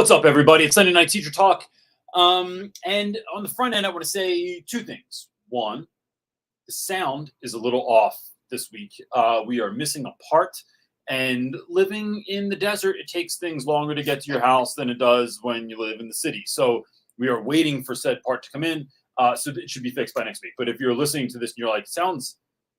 What's up, everybody? It's Sunday Night Teacher Talk. And on the front end, I want to say two things. One, the sound is a little off this week. We are missing a part, and living in the desert, it takes things longer to get to your house than it does when you live in the city. So we are waiting for said part to come in, so it should be fixed by next week. But if you're listening to this and you're like, sounds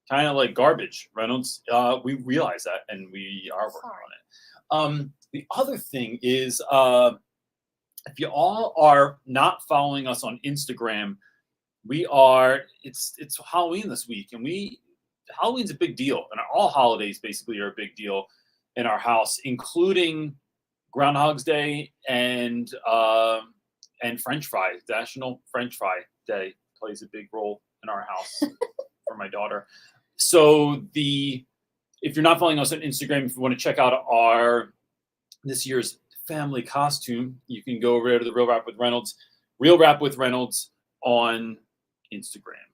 kind of like garbage, Reynolds, we realize that, and we are working on it. The other thing is, if you all are not following us on Instagram, it's Halloween this week, and Halloween's a big deal, and all holidays basically are a big deal in our house, including Groundhog's Day and French Fry. National French Fry Day plays a big role in our house for my daughter. So if you're not following us on Instagram, if you want to check out this year's family costume, you can go over to the Real Rap with Reynolds on Instagram.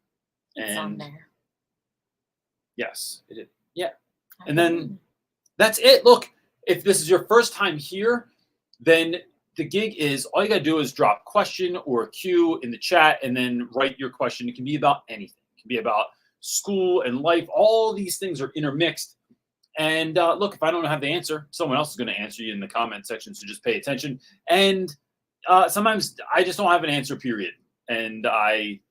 It's on there. Yes, it is. Yeah. And then that's it. Look, if this is your first time here, then the gig is all you got to do is drop question or a cue in the chat and then write your question. It can be about anything. It can be about school and life. All these things are intermixed. And look, if I don't have the answer, someone else is going to answer you in the comment section. So just pay attention. And sometimes I just don't have an answer, period. And I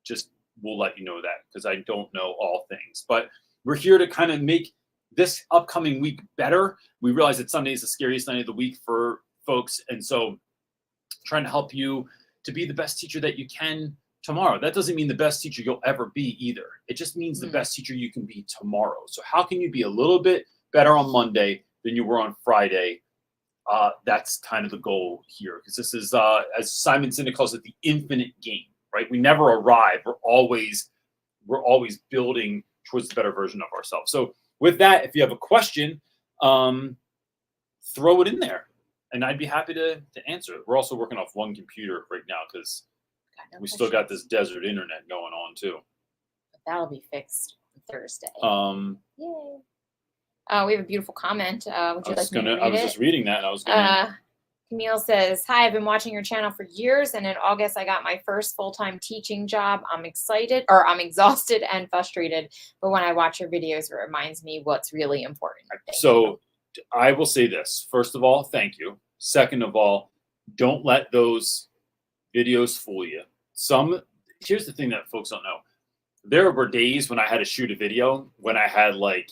just will let you know that because I don't know all things. But we're here to kind of make this upcoming week better. We realize that Sunday is the scariest night of the week for folks. And so trying to help you to be the best teacher that you can tomorrow. That doesn't mean the best teacher you'll ever be either. It just means the best teacher you can be tomorrow. So how can you be a little bit better on Monday than you were on Friday? That's kind of the goal here, because this is, as Simon Sinek calls it, the infinite game, right? We never arrive. We're always building towards the better version of ourselves. So with that, if you have a question, throw it in there, and I'd be happy to answer it. We're also working off one computer right now because we still got this desert internet going on too. But that'll be fixed on Thursday. Yay. We have a beautiful comment. Would you like me to read it? I was just reading that. And I was gonna. Camille says, "Hi, I've been watching your channel for years, and in August I got my first full-time teaching job. I'm exhausted and frustrated, but when I watch your videos, it reminds me what's really important." So I will say this. First of all, thank you. Second of all, don't let those videos fool you. Here's the thing that folks don't know. There were days when I had to shoot a video when I had like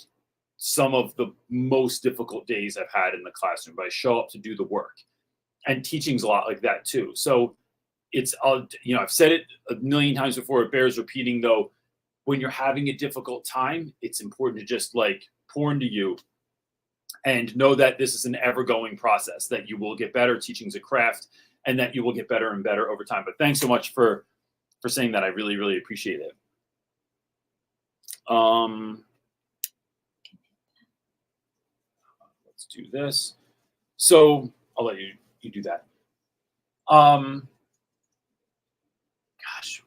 some of the most difficult days I've had in the classroom, but I show up to do the work, and teaching's a lot like that too. So it's, I've said it a million times before, it bears repeating though. When you're having a difficult time, it's important to just like pour into you and know that this is an ever-going process, that you will get better. Teaching's a craft, and that you will get better and better over time. But thanks so much for saying that. I really, really appreciate it. Let's do this. So I'll let you do that. Gosh,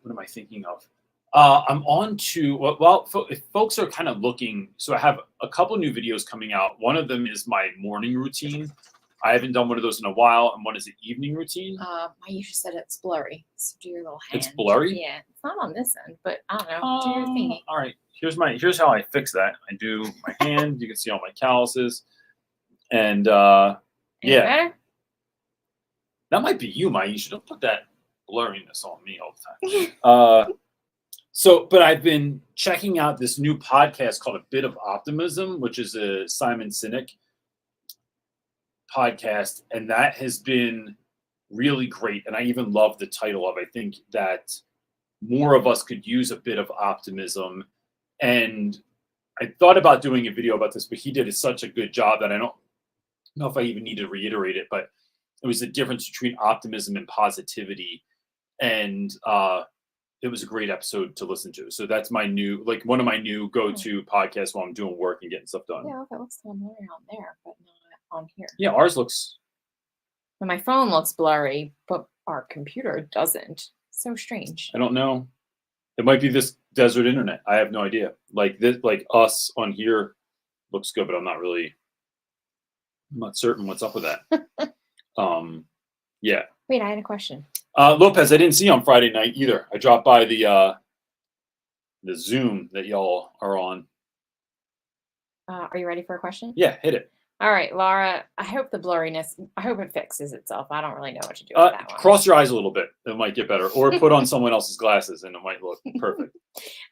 what am I thinking of? I'm on to, if folks are kind of looking, so I have a couple new videos coming out. One of them is my morning routine. I haven't done one of those in a while. And one is the evening routine. Maisha said it's blurry. So do your little hand. It's blurry? Yeah. It's not on this end, but I don't know. Do your thingy. All right. Here's how I fix that. I do my hand. You can see all my calluses. And yeah. Better? That might be you, Maisha. Don't put that blurriness on me all the time. But I've been checking out this new podcast called A Bit of Optimism, which is a Simon Sinek podcast, and that has been really great. And I even love the title of it. I think that more of us could use a bit of optimism. And I thought about doing a video about this, but he did such a good job that I don't know if I even need to reiterate it, but it was the difference between optimism and positivity. And it was a great episode to listen to. So that's my new, one of my new go-to podcasts while I'm doing work and getting stuff done. Yeah, that looks blurry on there, but not on here. Yeah, ours looks. And my phone looks blurry, but our computer doesn't. So strange. I don't know. It might be this desert internet. I have no idea. Like us on here looks good, but I'm not certain what's up with that. Yeah. Wait, I had a question. Lopez, I didn't see you on Friday night either. I dropped by the Zoom that y'all are on. Are you ready for a question? Yeah, hit it. All right, Laura, I hope the blurriness, I hope it fixes itself. I don't really know what to do with that one. Cross your eyes a little bit. It might get better. Or put on someone else's glasses and it might look perfect.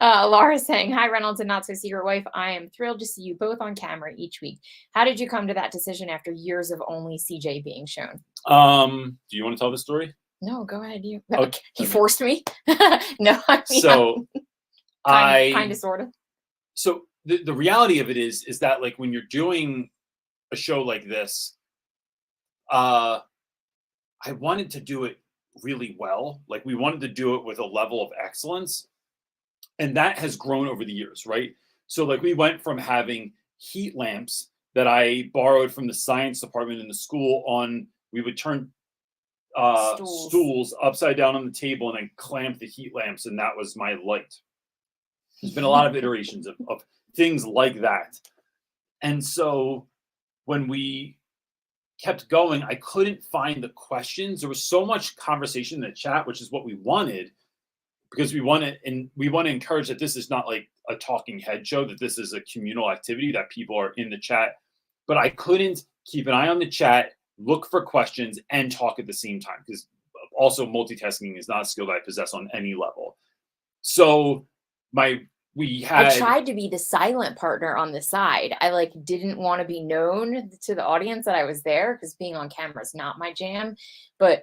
Laura's saying, hi, Reynolds and Not So Secret Wife. I am thrilled to see you both on camera each week. How did you come to that decision after years of only CJ being shown? Do you want to tell the story? No, go ahead. You. Okay. He forced me. No, I mean, So kind of, sort of. So the reality of it is that like when you're doing a show like this, I wanted to do it really well. Like we wanted to do it with a level of excellence, and that has grown over the years, right? So like we went from having heat lamps that I borrowed from the science department in the school on, we would turn stools upside down on the table and then clamp the heat lamps, and that was my light. There's been a lot of iterations of things like that. And so when we kept going, I couldn't find the questions. There was so much conversation in the chat, which is what we wanted, because we want to encourage that this is not like a talking head show, that this is a communal activity, that people are in the chat. But I couldn't keep an eye on the chat, look for questions, and talk at the same time, because also multitasking is not a skill that I possess on any level. So I tried to be the silent partner on the side. I like didn't want to be known to the audience that I was there, because being on camera is not my jam. But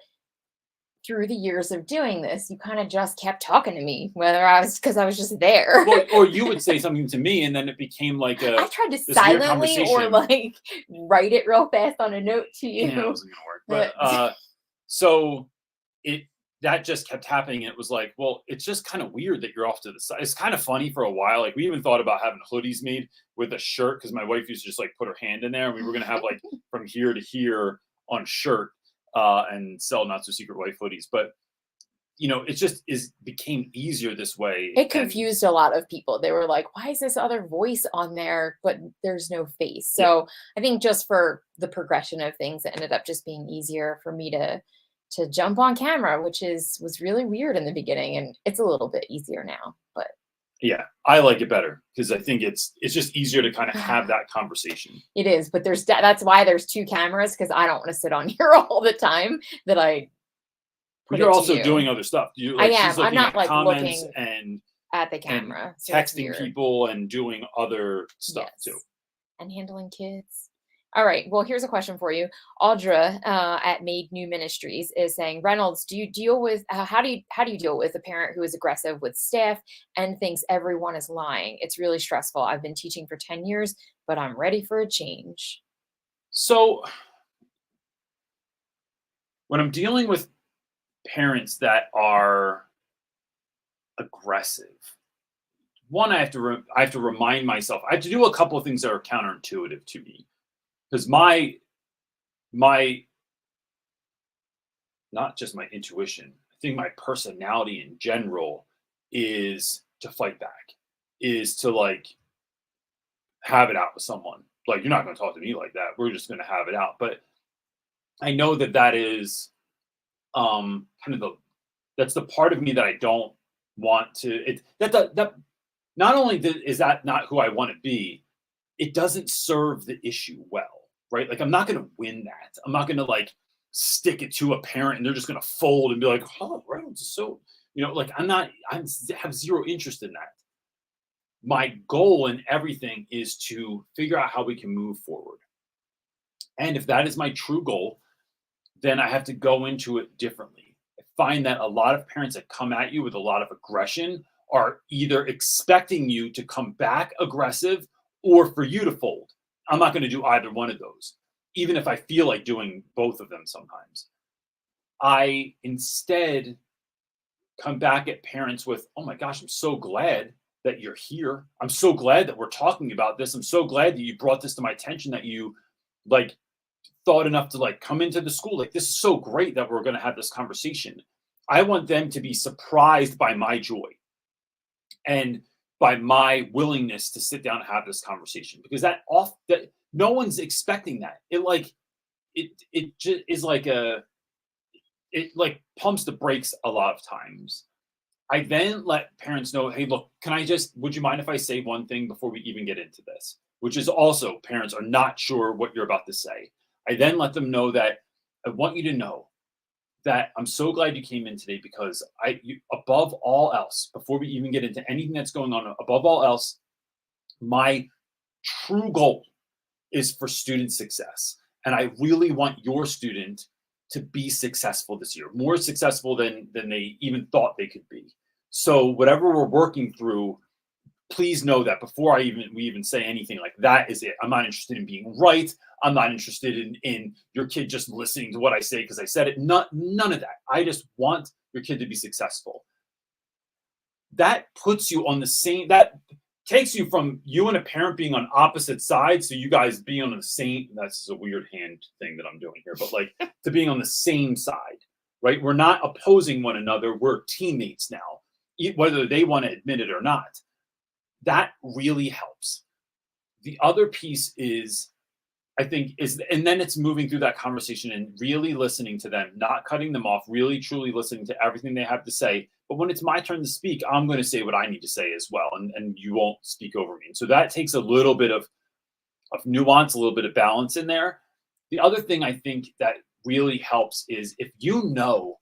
through the years of doing this, you kind of just kept talking to me, because I was just there. Well, or you would say something to me, and then it became like I tried to silently or like write it real fast on a note to you. Yeah, it wasn't gonna work. But so that just kept happening. And it was like, well, it's just kind of weird that you're off to the side. It's kind of funny for a while. Like we even thought about having hoodies made with a shirt, because my wife used to just like put her hand in there, and we were gonna have like from here to here on shirt and sell Not So Secret Wife hoodies. But you know, it just became easier this way. It confused a lot of people. They were like, why is this other voice on there, but there's no face? So I think just for the progression of things, it ended up just being easier for me to jump on camera, which was really weird in the beginning, and it's a little bit easier now. But yeah, I like it better, because I think it's just easier to kind of have that conversation. It is, but that's why there's two cameras, because I don't want to sit on here all the time. But you're also doing other stuff. I am. I'm not like comments looking and at the camera, and texting people and doing other stuff too, and handling kids. All right. Well, here's a question for you. Audra at Made New Ministries is saying, Reynolds, do you deal with how do you deal with a parent who is aggressive with staff and thinks everyone is lying? It's really stressful. I've been teaching for 10 years, but I'm ready for a change. So when I'm dealing with parents that are aggressive, one, I have to remind myself, I have to do a couple of things that are counterintuitive to me. Because my not just my intuition, I think my personality in general is to fight back, is to like have it out with someone. Like, you're not going to talk to me like that. We're just going to have it out. But I know that is kind of that's the part of me that I don't want to. That not only is that not who I want to be, it doesn't serve the issue well. Right? Like, I'm not going to win that. I'm not going to like stick it to a parent and they're just going to fold and be like, oh, Reynolds is so, like I have zero interest in that. My goal in everything is to figure out how we can move forward. And if that is my true goal, then I have to go into it differently. I find that a lot of parents that come at you with a lot of aggression are either expecting you to come back aggressive or for you to fold. I'm not going to do either one of those, even if I feel like doing both of them sometimes. I instead come back at parents with, oh my gosh, I'm so glad that you're here. I'm so glad that we're talking about this. I'm so glad that you brought this to my attention, that you like thought enough to like come into the school. Like, this is so great that we're going to have this conversation. I want them to be surprised by my joy and by my willingness to sit down and have this conversation, because that no one's expecting that. It just is like it like pumps the brakes a lot of times. I then let parents know, hey, look, would you mind if I say one thing before we even get into this? Which is also, parents are not sure what you're about to say. I then let them know that I want you to know that I'm so glad you came in today, because above all else, before we even get into anything that's going on, above all else, my true goal is for student success. And I really want your student to be successful this year, more successful than they even thought they could be. So whatever we're working through, please know that before we even say anything, like, that is it. I'm not interested in being right. I'm not interested in your kid just listening to what I say because I said it. None of that. I just want your kid to be successful. That puts you on the same, that takes you from you and a parent being on opposite sides to you guys being on the same, that's a weird hand thing that I'm doing here, but like to being on the same side, right? We're not opposing one another. We're teammates now, whether they want to admit it or not. That really helps. The other piece is, I think, and then it's moving through that conversation and really listening to them, not cutting them off, really truly listening to everything they have to say. But when it's my turn to speak, I'm going to say what I need to say as well, and you won't speak over me. And so that takes a little bit of nuance, a little bit of balance in there. The other thing I think that really helps is if you know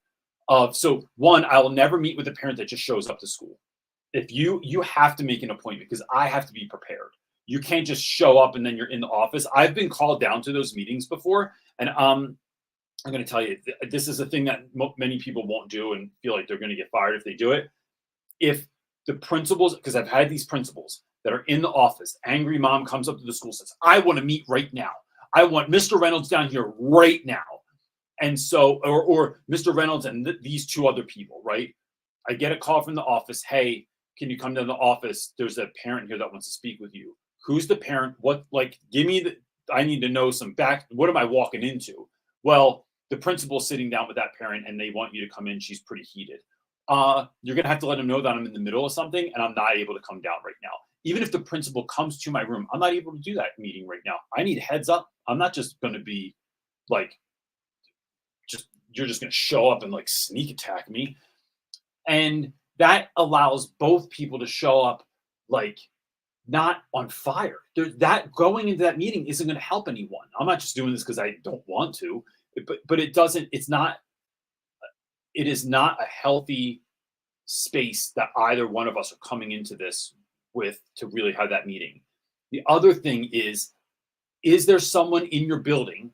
so one, I will never meet with a parent that just shows up to school. If you have to make an appointment, because I have to be prepared. You can't just show up and then you're in the office. I've been called down to those meetings before, and I'm going to tell you, this is a thing that many people won't do and feel like they're going to get fired if they do it. If the principals, because I've had these principals that are in the office, angry mom comes up to the school, says, I want to meet right now. I want Mr. Reynolds down here right now. And so, or Mr. Reynolds and these two other people, right? I get a call from the office. Hey, can you come down to the office? There's a parent here that wants to speak with you. Who's the parent? What, like, I need to know some what am I walking into? Well, the principal's sitting down with that parent and they want you to come in. She's pretty heated. You're going to have to let them know that I'm in the middle of something and I'm not able to come down right now. Even if the principal comes to my room, I'm not able to do that meeting right now. I need heads up. I'm not just going to be like, you're just going to show up and like sneak attack me. And that allows both people to show up like not on fire. That going into that meeting isn't going to help anyone. I'm not just doing this because I don't want to, but it is not a healthy space that either one of us are coming into this with to really have that meeting. The other thing is there someone in your building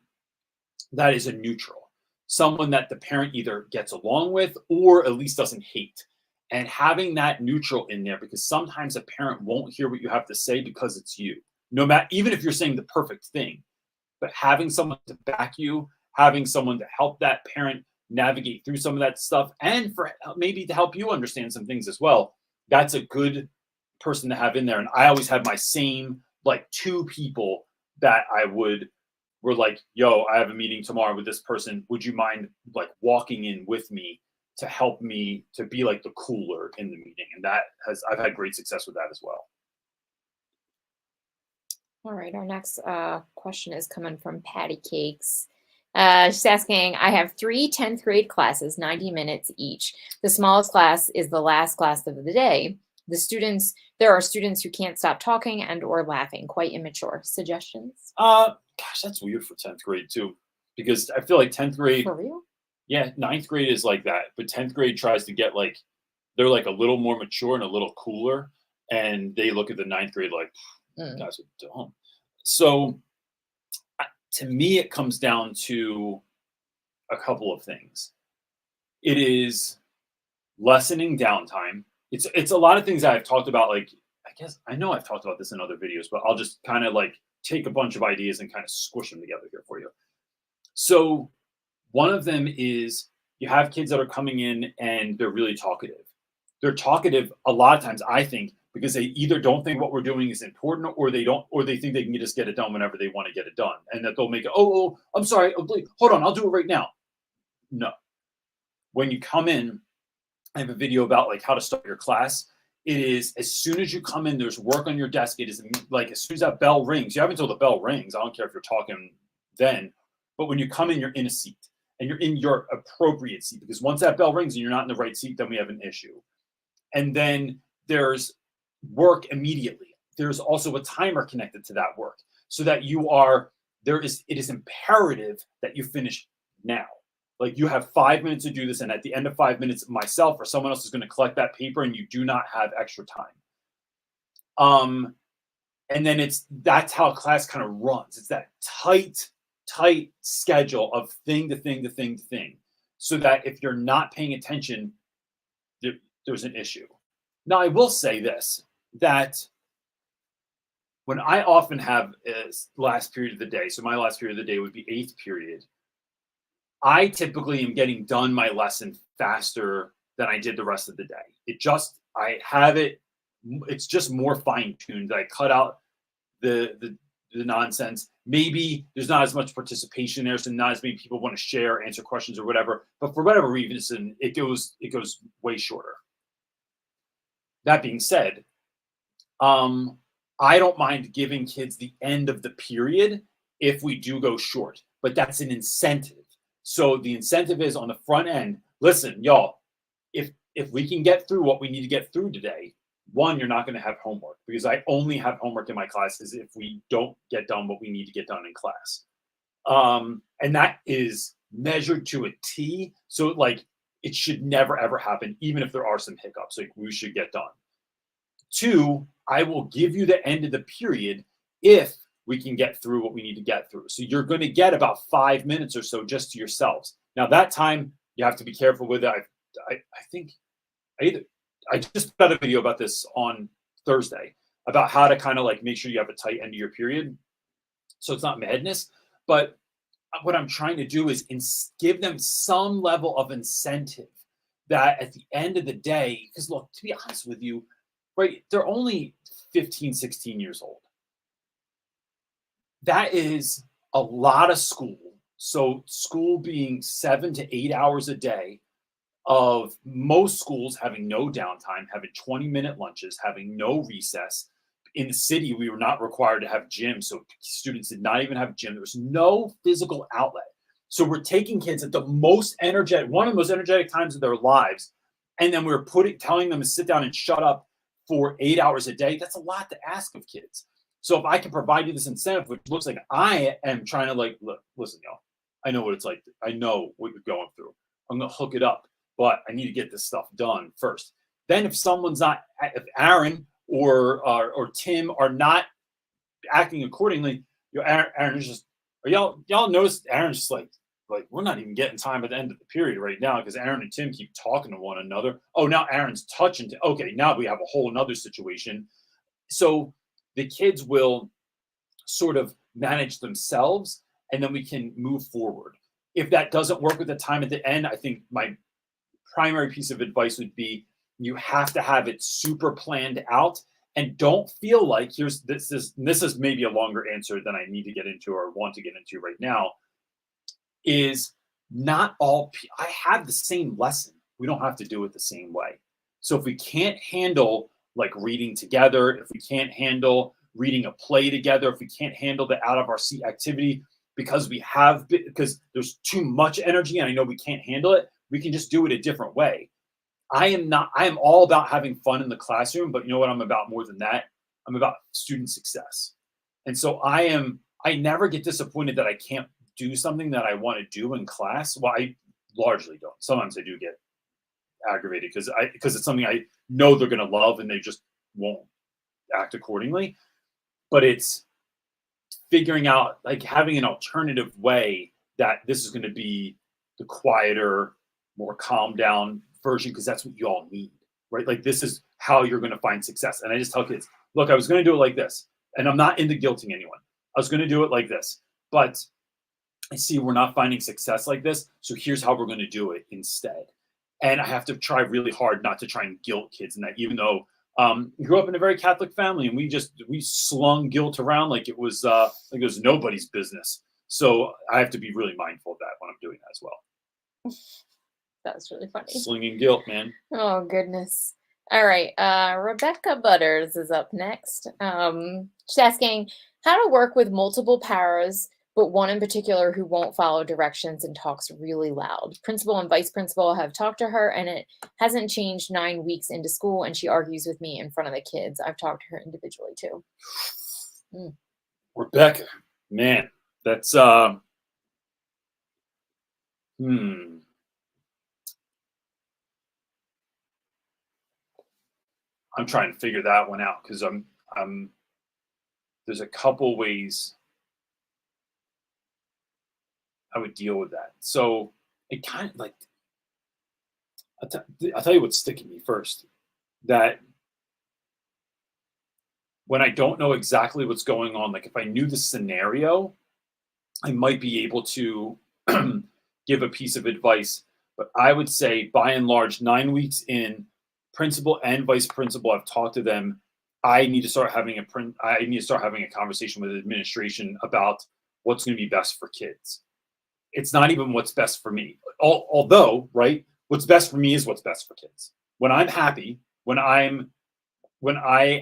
that is a neutral? Someone that the parent either gets along with or at least doesn't hate. And having that neutral in there, because sometimes a parent won't hear what you have to say because it's you. No matter, even if you're saying the perfect thing, but having someone to back you, having someone to help that parent navigate through some of that stuff, and for maybe to help you understand some things as well, that's a good person to have in there. And I always have my same like two people that we're like, yo, I have a meeting tomorrow with this person. Would you mind like walking in with me to help me to be like the cooler in the meeting? And I've had great success with that as well. All right, our next question is coming from Patty Cakes. She's asking, I have 3 10th grade classes, 90 minutes each. The smallest class is the last class of the day. There are students who can't stop talking and or laughing, quite immature. Suggestions? Gosh, that's weird for 10th grade too, because I feel like 10th grade. For real? Yeah, 9th grade is like that, but 10th grade tries to get like, they're like a little more mature and a little cooler, and they look at the 9th grade like, guys are dumb. So to me, it comes down to a couple of things. It is lessening downtime. It's a lot of things that I've talked about. Like, I know I've talked about this in other videos, but I'll just kind of like take a bunch of ideas and kind of squish them together here for you. So one of them is you have kids that are coming in and they're really talkative. They're talkative a lot of times, I think, because they either don't think what we're doing is important, or they think they can just get it done whenever they want to get it done. And that they'll make it, oh, I'm sorry, hold on, I'll do it right now. No. When you come in, I have a video about like how to start your class. It is as soon as you come in, there's work on your desk. It is like as soon as that bell rings, you have until the bell rings. I don't care if you're talking then, but when you come in, you're in a seat. and you're in your appropriate seat, because once that bell rings and you're not in the right seat, then we have an issue. And then there's work immediately. There's also a timer connected to that work, so that it is imperative that you finish now. Like, you have 5 minutes to do this, and at the end of 5 minutes, myself or someone else is going to collect that paper, and you do not have extra time. And then that's how class kind of runs. It's that tight schedule of thing to thing to thing to thing, so that if you're not paying attention, there's an issue. Now, I will say this, that when I often have last period of the day, so my last period of the day would be 8th period, I typically am getting done my lesson faster than I did the rest of the day. It's just more fine-tuned. I cut out the nonsense. Maybe there's not as much participation there, so not as many people want to share, answer questions or whatever. But for whatever reason, it goes way shorter. That being said, I don't mind giving kids the end of the period if we do go short, but that's an incentive. So the incentive is on the front end. Listen, y'all, if we can get through what we need to get through today, one, you're not going to have homework, because I only have homework in my classes if we don't get done what we need to get done in class. And that is measured to a T. So like, it should never, ever happen, even if there are some hiccups. Like, we should get done. 2, I will give you the end of the period if we can get through what we need to get through. So you're going to get about 5 minutes or so just to yourselves. Now, that time, you have to be careful with it. I think I just put out a video about this on Thursday, about how to kind of like make sure you have a tight end of your period, so it's not madness. But what I'm trying to do is give them some level of incentive, that at the end of the day, because look, to be honest with you, right, they're only 15, 16 years old. That is a lot of school. So school being 7 to 8 hours a day, of most schools having no downtime, having 20-minute lunches, having no recess. In the city, we were not required to have gym, so students did not even have gym. There was no physical outlet. So we're taking kids at the most energetic, one of the most energetic times of their lives, and then we're telling them to sit down and shut up for 8 hours a day. That's a lot to ask of kids. So if I can provide you this incentive, which looks like I am trying to like, look, listen, y'all, I know what it's like. I know what you're going through. I'm going to hook it up, but I need to get this stuff done first. Then if Aaron or Tim are not acting accordingly, Aaron is just, y'all notice Aaron's just like we're not even getting time at the end of the period right now, because Aaron and Tim keep talking to one another. Oh, now Aaron's touching. Okay, now we have a whole another situation. So the kids will sort of manage themselves, and then we can move forward. If that doesn't work with the time at the end, I think my primary piece of advice would be, you have to have it super planned out, and don't feel like this is maybe a longer answer than I need to get into or want to get into right now, is not all, I have the same lesson. We don't have to do it the same way. So if we can't handle like reading together, if we can't handle reading a play together, if we can't handle the out of our seat activity because there's too much energy and I know we can't handle it, we can just do it a different way. I am all about having fun in the classroom, but you know what I'm about more than that? I'm about student success. And so I never get disappointed that I can't do something that I want to do in class. Well, I largely don't. Sometimes I do get aggravated because it's something I know they're going to love and they just won't act accordingly. But it's figuring out, like, having an alternative way that this is going to be the quieter, more calm down version, because that's what you all need, right? Like, this is how you're going to find success. And I just tell kids, look, I was going to do it like this, and I'm not into guilting anyone. I was going to do it like this, but I see we're not finding success like this, so here's how we're going to do it instead. And I have to try really hard not to try and guilt kids in that, even though we grew up in a very Catholic family, and we slung guilt around like it was nobody's business. So I have to be really mindful of that when I'm doing that as well. That's really funny. Slinging guilt, man. Oh, goodness. All right. Rebecca Butters is up next. She's asking how to work with multiple paras but one in particular who won't follow directions and talks really loud. Principal and vice principal have talked to her, and it hasn't changed 9 weeks into school, and she argues with me in front of the kids. I've talked to her individually too. Rebecca, man, that's I'm trying to figure that one out because I'm there's a couple ways I would deal with that. So it kind of like I'll tell you what's sticking me first. That when I don't know exactly what's going on, like if I knew the scenario, I might be able to give a piece of advice. But I would say, by and large, 9 weeks in, principal and vice principal, I've talked to them. I need to start having a conversation with administration about what's going to be best for kids. It's not even what's best for me. Although, right, what's best for me is what's best for kids. When I'm happy, when I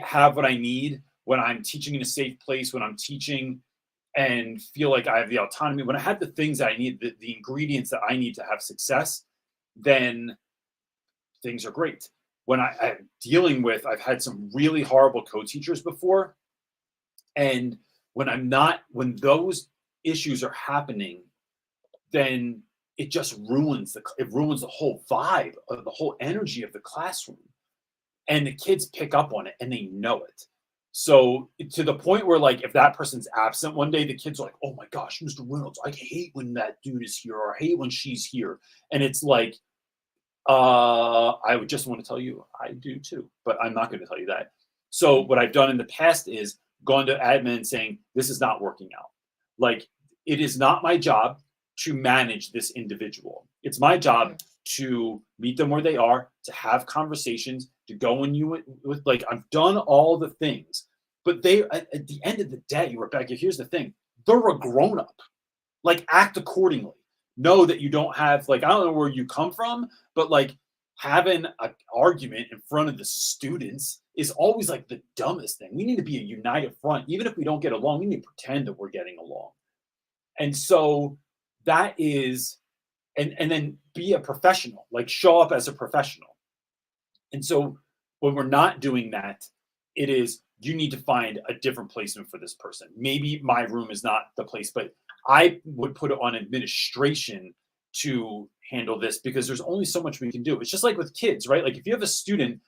have what I need, when I'm teaching in a safe place, when I'm teaching and feel like I have the autonomy, when I have the things that I need, the ingredients that I need to have success, then things are great. When I'm dealing with, I've had some really horrible co-teachers before. And when those issues are happening, then it just ruins the whole vibe of the whole energy of the classroom. And the kids pick up on it and they know it. So to the point where, like, if that person's absent one day, the kids are like, oh my gosh, Mr. Reynolds, I hate when that dude is here, or I hate when she's here. And it's like, I would just want to tell you, I do too, but I'm not going to tell you that. So what I've done in the past is gone to admin saying, this is not working out. Like, it is not my job to manage this individual. It's my job to meet them where they are, to have conversations, to go in you with, like, I've done all the things, but they, at the end of the day, Rebecca, here's the thing, they're a grown up. Like, act accordingly. Know that you don't have, like, I don't know where you come from, but like having an argument in front of the students is always like the dumbest thing. We need to be a united front. Even if we don't get along, we need to pretend that we're getting along. And so that is, and then be a professional, like show up as a professional. And so when we're not doing that, it is, you need to find a different placement for this person. Maybe my room is not the place, but I would put it on administration to handle this, because there's only so much we can do. It's just like with kids, right? Like if you have a student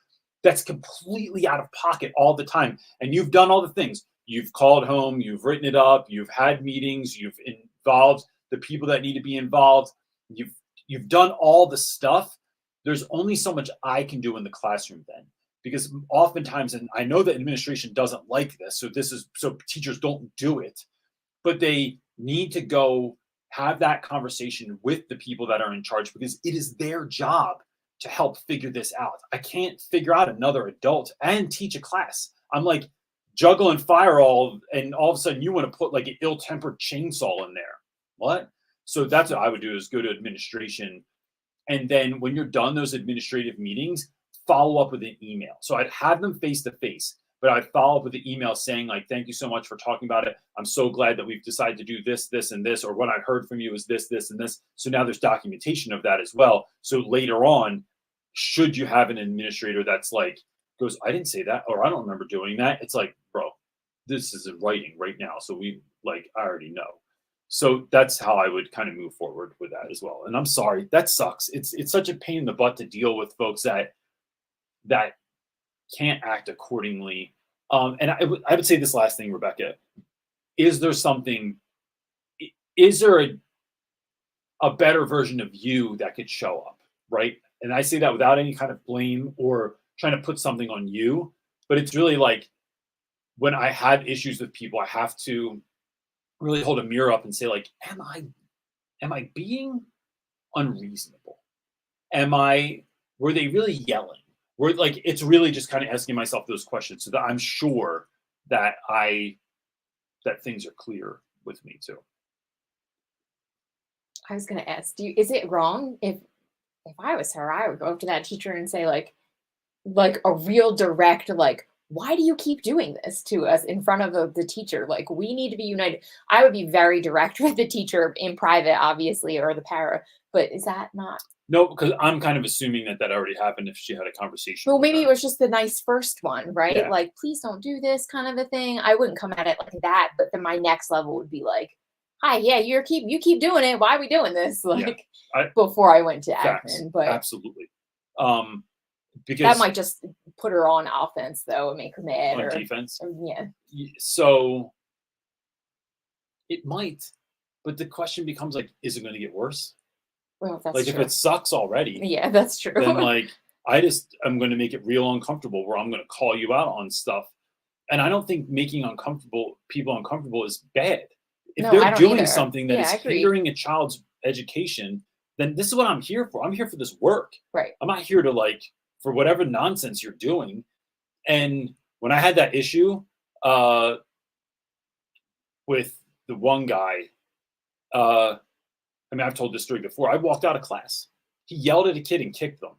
that's completely out of pocket all the time, and you've done all the things, you've called home, you've written it up, you've had meetings, you've involved the people that need to be involved, you've done all the stuff. There's only so much I can do in the classroom then, because oftentimes, and I know that administration doesn't like this, so teachers don't do it, but they need to go have that conversation with the people that are in charge, because it is their job to help figure this out. I can't figure out another adult and teach a class. I'm like juggling fire and all of a sudden you want to put like an ill-tempered chainsaw in there. What? So that's what I would do, is go to administration. And then when you're done those administrative meetings, follow up with an email. So I'd have them face to face, but I'd follow up with an email saying, like, thank you so much for talking about it. I'm so glad that we've decided to do this, this, and this, or what I heard from you is this, this, and this. So now there's documentation of that as well. So later on, should you have an administrator that's like, goes, I didn't say that, or I don't remember doing that. It's like, bro, this is in writing right now. So I already know. So that's how I would kind of move forward with that as well. And I'm sorry, that sucks. It's such a pain in the butt to deal with folks that can't act accordingly. And I would say this last thing, Rebecca, is there a better version of you that could show up, right? And I say that without any kind of blame or trying to put something on you, but it's really like, when I have issues with people, I have to really hold a mirror up and say, like, am I being unreasonable? Were they really yelling? Like, it's really just kind of asking myself those questions so that I'm sure that things are clear with me too. I was going to ask, is it wrong if I was her, I would go up to that teacher and say, like a real direct, like, why do you keep doing this to us in front of the teacher? Like, we need to be united. I would be very direct with the teacher in private, obviously, or the para, but is that not? No, because I'm kind of assuming that already happened if she had a conversation. Well, with maybe her. it was just the nice first one, right? Yeah. Like, please don't do this kind of a thing. I wouldn't come at it like that, but then my next level would be like, hi, yeah, you keep doing it. Why are we doing this? Like, before I went to admin, but absolutely. Because that might just put her on offense though and make her mad. On defense? Yeah. So it might, but the question becomes like, is it going to get worse? Well, that's like true. If it sucks already, yeah, that's true. Then like I'm going to make it real uncomfortable where I'm going to call you out on stuff. And I don't think making people uncomfortable is bad. If they're doing something that is hindering a child's education, then this is what I'm here for. I'm here for this work. Right. I'm not here to like for whatever nonsense you're doing. And when I had that issue with the one guy, I mean, I've told this story before. I walked out of class. He yelled at a kid and kicked them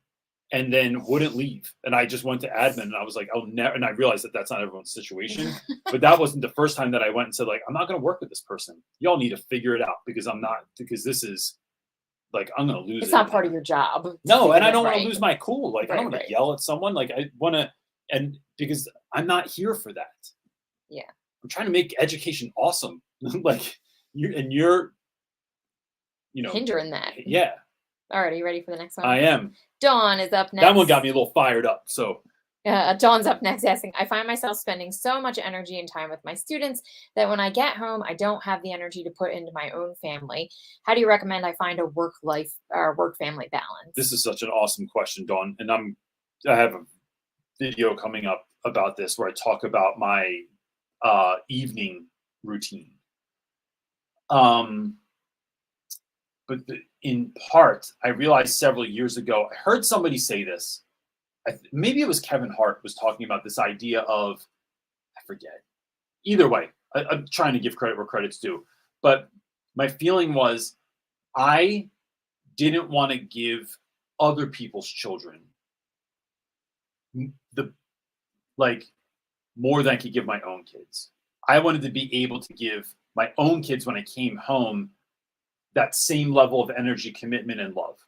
and then wouldn't leave. And I just went to admin and I was like, I'll never, and I realized that that's not everyone's situation, but that wasn't the first time that I went and said like, I'm not going to work with this person. Y'all need to figure it out because this is like, I'm going to lose it. It's not part of your job. No. And I don't want to lose my cool. Like, I don't want to right. yell at someone. Like I want to, and because I'm not here for that. Yeah. I'm trying to make education awesome. Like you're, you know, hindering that. Yeah. All right, are you ready for the next one? I am. Dawn is up next. That one got me a little fired up. So Dawn's up next asking, I find myself spending so much energy and time with my students that when I get home, I don't have the energy to put into my own family. How do you recommend I find a work-life or work-family balance? This is such an awesome question, Dawn. And I have a video coming up about this where I talk about my evening routine. But in part, I realized several years ago, I heard somebody say this. Maybe it was Kevin Hart was talking about this idea of, I forget. Either way, I'm trying to give credit where credit's due. But my feeling was I didn't want to give other people's children more than I could give my own kids. I wanted to be able to give my own kids when I came home that same level of energy, commitment, and love.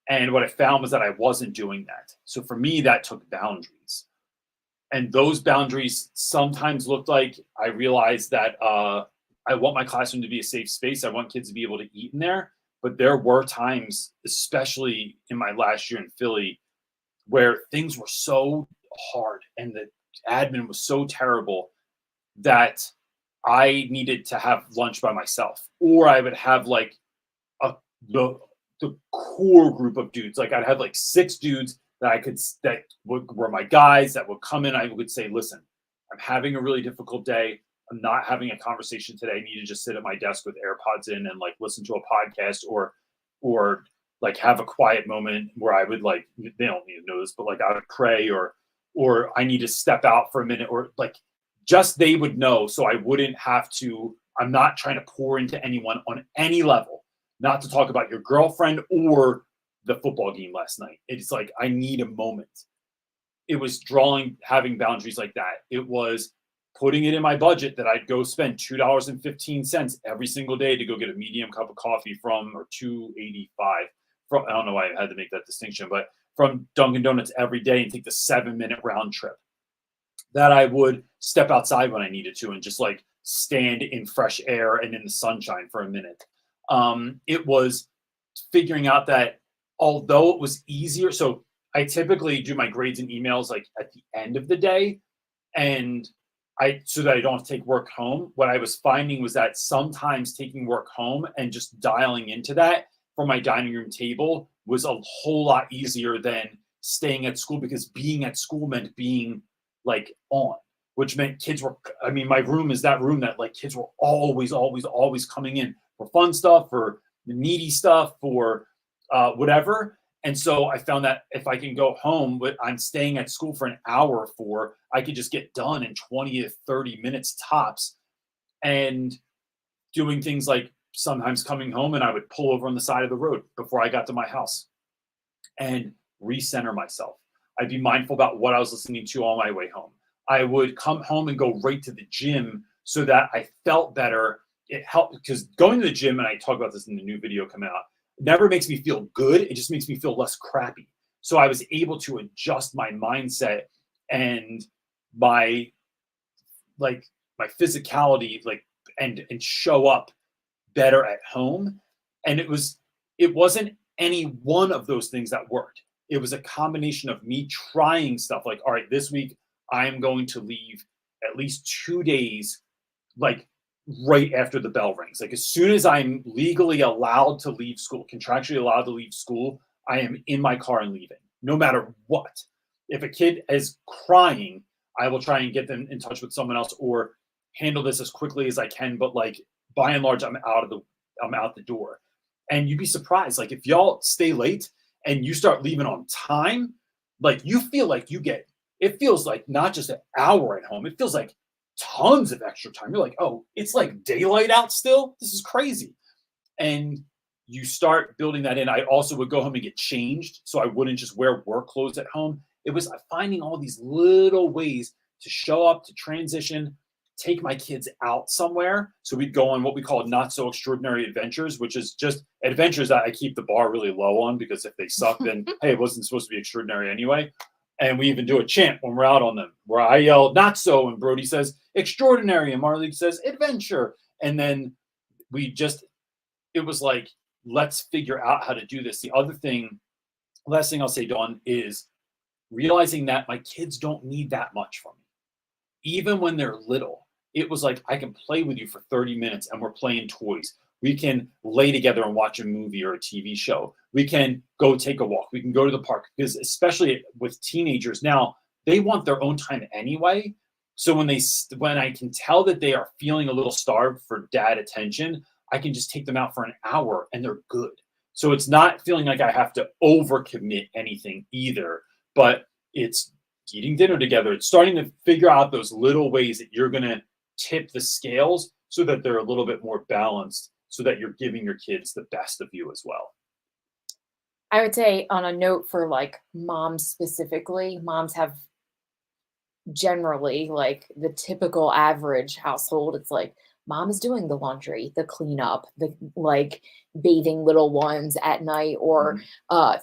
And what I found was that I wasn't doing that. So for me, that took boundaries. And those boundaries sometimes looked like I realized that I want my classroom to be a safe space. I want kids to be able to eat in there. But there were times, especially in my last year in Philly, where things were so hard and the admin was so terrible that I needed to have lunch by myself, or I would have like the core group of dudes. Like I'd have like 6 dudes that were my guys that would come in. I would say, listen, I'm having a really difficult day. I'm not having a conversation today. I need to just sit at my desk with AirPods in and like listen to a podcast or like have a quiet moment where I would like, they don't need to know this, but like I would pray or I need to step out for a minute or like, just they would know so I wouldn't have to, I'm not trying to pour into anyone on any level, not to talk about your girlfriend or the football game last night. It's like, I need a moment. It was having boundaries like that. It was putting it in my budget that I'd go spend $2.15 every single day to go get a medium cup of coffee or $2.85 from, I don't know why I had to make that distinction, but from Dunkin' Donuts every day and take the 7-minute round trip. That I would step outside when I needed to and just like stand in fresh air and in the sunshine for a minute. It was figuring out that although it was easier, so I typically do my grades and emails like at the end of the day, and so that I don't have to take work home. What I was finding was that sometimes taking work home and just dialing into that from my dining room table was a whole lot easier than staying at school, because being at school meant being like on, which meant my room is that room that like kids were always coming in for fun stuff, for the needy stuff, for whatever. And so I found that if I can go home, I'm staying at school for an hour I could just get done in 20 to 30 minutes tops, and doing things like sometimes coming home and I would pull over on the side of the road before I got to my house and recenter myself. I'd be mindful about what I was listening to on my way home. I would come home and go right to the gym so that I felt better. It helped because going to the gym, and I talk about this in the new video coming out, never makes me feel good. It just makes me feel less crappy. So I was able to adjust my mindset and my physicality, and show up better at home. And it wasn't any one of those things that worked. It was a combination of me trying stuff like, all right, this week I am going to leave at least 2 days, right after the bell rings. Like as soon as I'm legally allowed to leave school, contractually allowed to leave school, I am in my car and leaving, no matter what. If a kid is crying, I will try and get them in touch with someone else or handle this as quickly as I can. But by and large, I'm out the door. And you'd be surprised. Like if y'all stay late and you start leaving on time, you feel like it feels like not just an hour at home. It feels like tons of extra time. You're like, oh, it's like daylight out still. This is crazy. And you start building that in. I also would go home and get changed so I wouldn't just wear work clothes at home. It was finding all these little ways to show up, to transition, take my kids out somewhere. So we'd go on what we call not so extraordinary adventures, which is just adventures that I keep the bar really low on, because if they suck, then hey, it wasn't supposed to be extraordinary anyway. And we even do a chant when we're out on them where I yell not so and Brody says extraordinary and Marley says adventure. And then it was like, let's figure out how to do this. The last thing I'll say, Dawn, is realizing that my kids don't need that much from me. Even when they're little, it was like, I can play with you for 30 minutes and we're playing toys. We can lay together and watch a movie or a TV show. We can go take a walk. We can go to the park, because especially with teenagers now, they want their own time anyway. So when I can tell that they are feeling a little starved for dad attention, I can just take them out for an hour and they're good. So it's not feeling like I have to overcommit anything either, but it's eating dinner together. It's starting to figure out those little ways that you're going to tip the scales so that they're a little bit more balanced, so that you're giving your kids the best of you as well. I would say, on a note for moms specifically, moms have generally the typical average household. It's mom is doing the laundry, the cleanup, the bathing little ones at night, or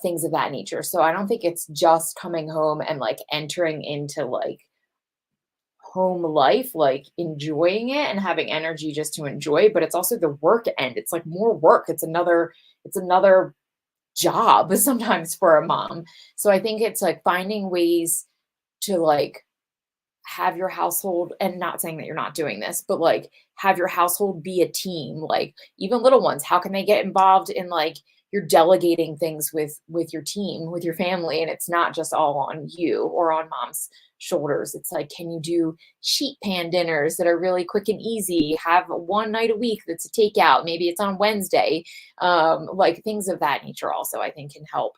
things of that nature. So I don't think it's just coming home and entering into home life, enjoying it and having energy just to enjoy, but it's also the work end. It's more work. It's another job sometimes for a mom. So I think it's finding ways to have your household, and not saying that you're not doing this, but have your household be a team. Even little ones, how can they get involved in you're delegating things with your team, with your family, and it's not just all on you or on mom's shoulders. It's can you do sheet pan dinners that are really quick and easy? Have one night a week that's a takeout. Maybe it's on Wednesday. Things of that nature also, I think, can help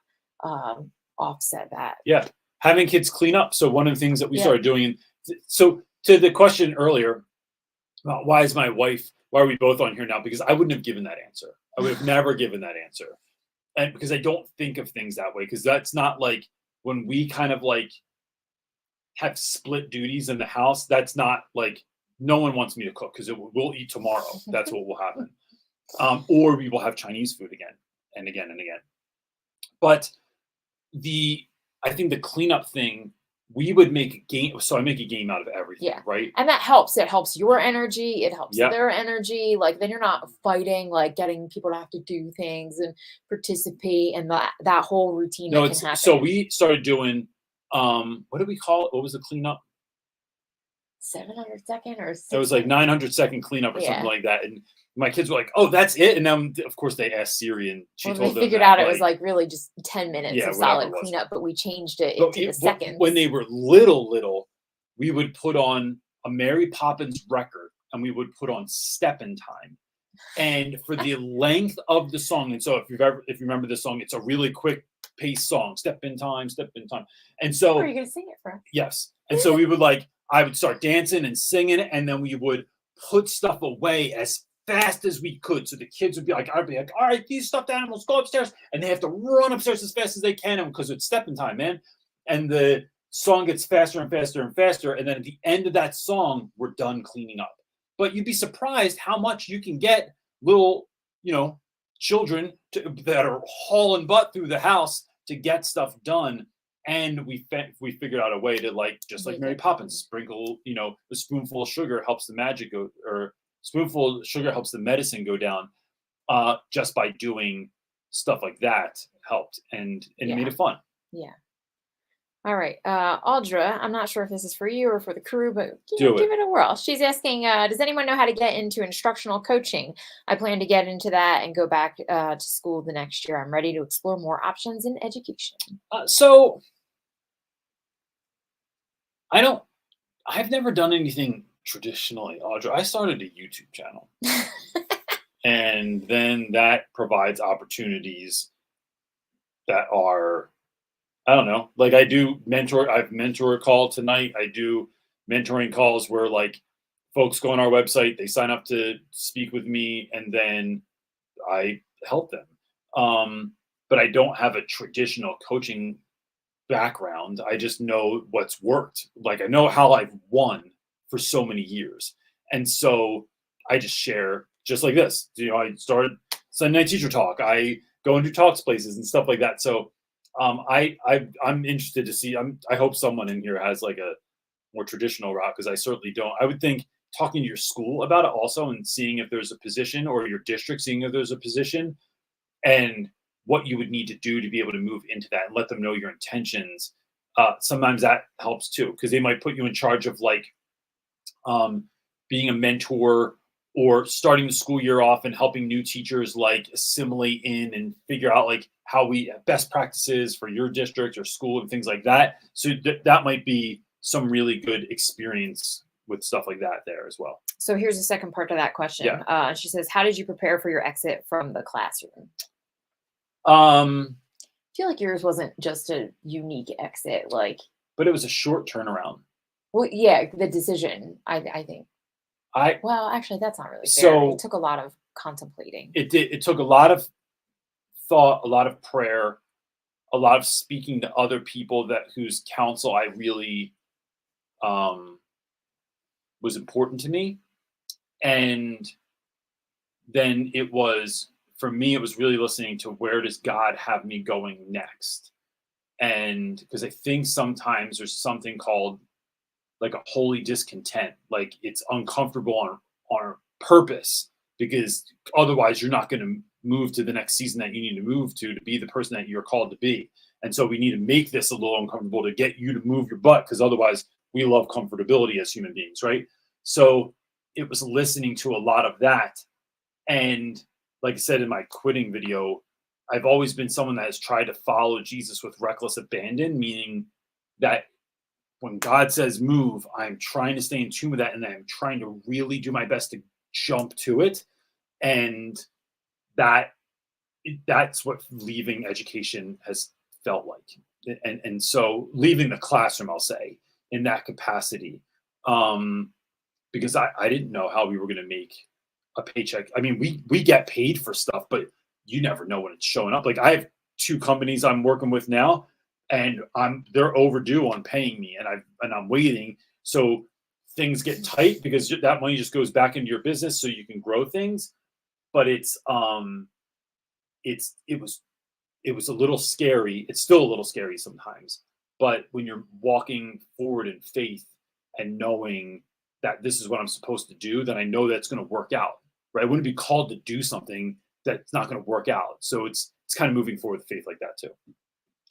offset that. Yeah. Having kids clean up. So one of the things that we started doing, so to the question earlier about why are we both on here now? Because I wouldn't have given that answer. I would have never given that answer. And because I don't think of things that way, because that's not when we kind of have split duties in the house, that's not no one wants me to cook, because we'll eat tomorrow. That's what will happen. Or we will have Chinese food again and again and again. But I think the cleanup thing, we would make a game. So I make a game out of everything, right? And that helps. It helps your energy. It helps their energy. Then you're not fighting, getting people to have to do things and participate, and that whole routine that can happen. So we started doing, what did we call it? What was the cleanup? 700 second or 600? It was 900 second cleanup or something like that. And my kids were like, oh, that's it. And then of course they asked Siri, and she told them. They figured out it was really just 10 minutes of solid cleanup, but we changed it into the seconds. When they were little, we would put on a Mary Poppins record, and we would put on Step in Time. And for the length of the song, and so if you remember this song, it's a really quick paced song, Step in Time, Step in Time. And so, are you going to sing it for us? Yes. And so we would I would start dancing and singing, and then we would put stuff away as fast as we could. So the kids would be I'd be all right, these stuffed animals, go upstairs. And they have to run upstairs as fast as they can, because it's Step in Time, man. And the song gets faster and faster and faster, and then at the end of that song, we're done cleaning up. But you'd be surprised how much you can get little, children that are hauling butt through the house to get stuff done. And we figured out a way to, like, just like Mary Poppins, sprinkle, a spoonful of sugar helps the magic go, or spoonful of sugar helps the medicine go down. Just by doing stuff like that helped, and it made it fun. Yeah. All right. Audra, I'm not sure if this is for you or for the crew, but give it a whirl. She's asking, does anyone know how to get into instructional coaching? I plan to get into that and go back to school the next year. I'm ready to explore more options in education. So I've never done anything traditionally, Audra. I started a YouTube channel. And then that provides opportunities that are, I don't know, like I do I've mentor a call tonight. I do mentoring calls where, like, folks go on our website, they sign up to speak with me, and then I help them. But I don't have a traditional coaching background. I just know what's worked. Like, I know how I've won for so many years. And so I just share, just like this. I started Sunday Night Teacher Talk. I go and do talks places and stuff like that. So I'm interested to see. I hope someone in here has like a more traditional route, because I certainly don't. I would think talking to your school about it also, and seeing if there's a position, or your district seeing if there's a position, and what you would need to do to be able to move into that, and let them know your intentions. Sometimes that helps too, because they might put you in charge of, like, being a mentor, or starting the school year off and helping new teachers, like, assimilate in and figure out, like, how we best practices for your district or school and things like that. So that might be some really good experience with stuff like that there as well. So here's the second part to that question. Yeah. She says, how did you prepare for your exit from the classroom? I feel like yours wasn't just a unique exit, but it was a short turnaround. Well, yeah, the decision, I think. Well, actually, that's not really fair. So it took a lot of contemplating. It took a lot of thought, a lot of prayer, a lot of speaking to other people whose counsel I really was important to me. And then for me, it was really listening to, where does God have me going next? And because I think sometimes there's something called, like, a holy discontent, like it's uncomfortable on purpose, because otherwise you're not going to move to the next season that you need to move to be the person that you're called to be. And so we need to make this a little uncomfortable to get you to move your butt, because otherwise we love comfortability as human beings, right? So it was listening to a lot of that. And like I said in my quitting video, I've always been someone that has tried to follow Jesus with reckless abandon, meaning that when God says move, I'm trying to stay in tune with that, and I'm trying to really do my best to jump to it. And that's what leaving education has felt like. And so leaving the classroom, I'll say, in that capacity, because I didn't know how we were going to make a paycheck. I mean, we get paid for stuff, but you never know when it's showing up. Like, I have 2 companies I'm working with now, and they're overdue on paying me, and I'm waiting. So things get tight, because that money just goes back into your business so you can grow things. But it was a little scary. It's still a little scary sometimes. But when you're walking forward in faith and knowing that this is what I'm supposed to do, then I know that's going to work out, right? I wouldn't be called to do something that's not going to work out. So it's kind of moving forward with faith like that too.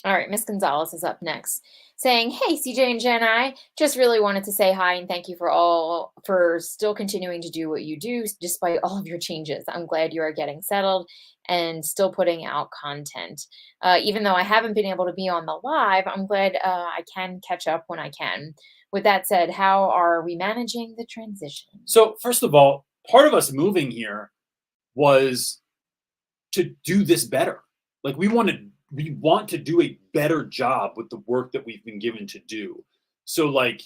All right, Miss Gonzalez is up next, saying, hey, CJ and Jen, I just really wanted to say hi and thank you for still continuing to do what you do despite all of your changes. I'm glad you are getting settled and still putting out content. Even though I haven't been able to be on the live, I'm glad I can catch up when I can. With that said, how are we managing the transition? So first of all, part of us moving here was to do this better. Like, we want to do a better job with the work that we've been given to do. So, like,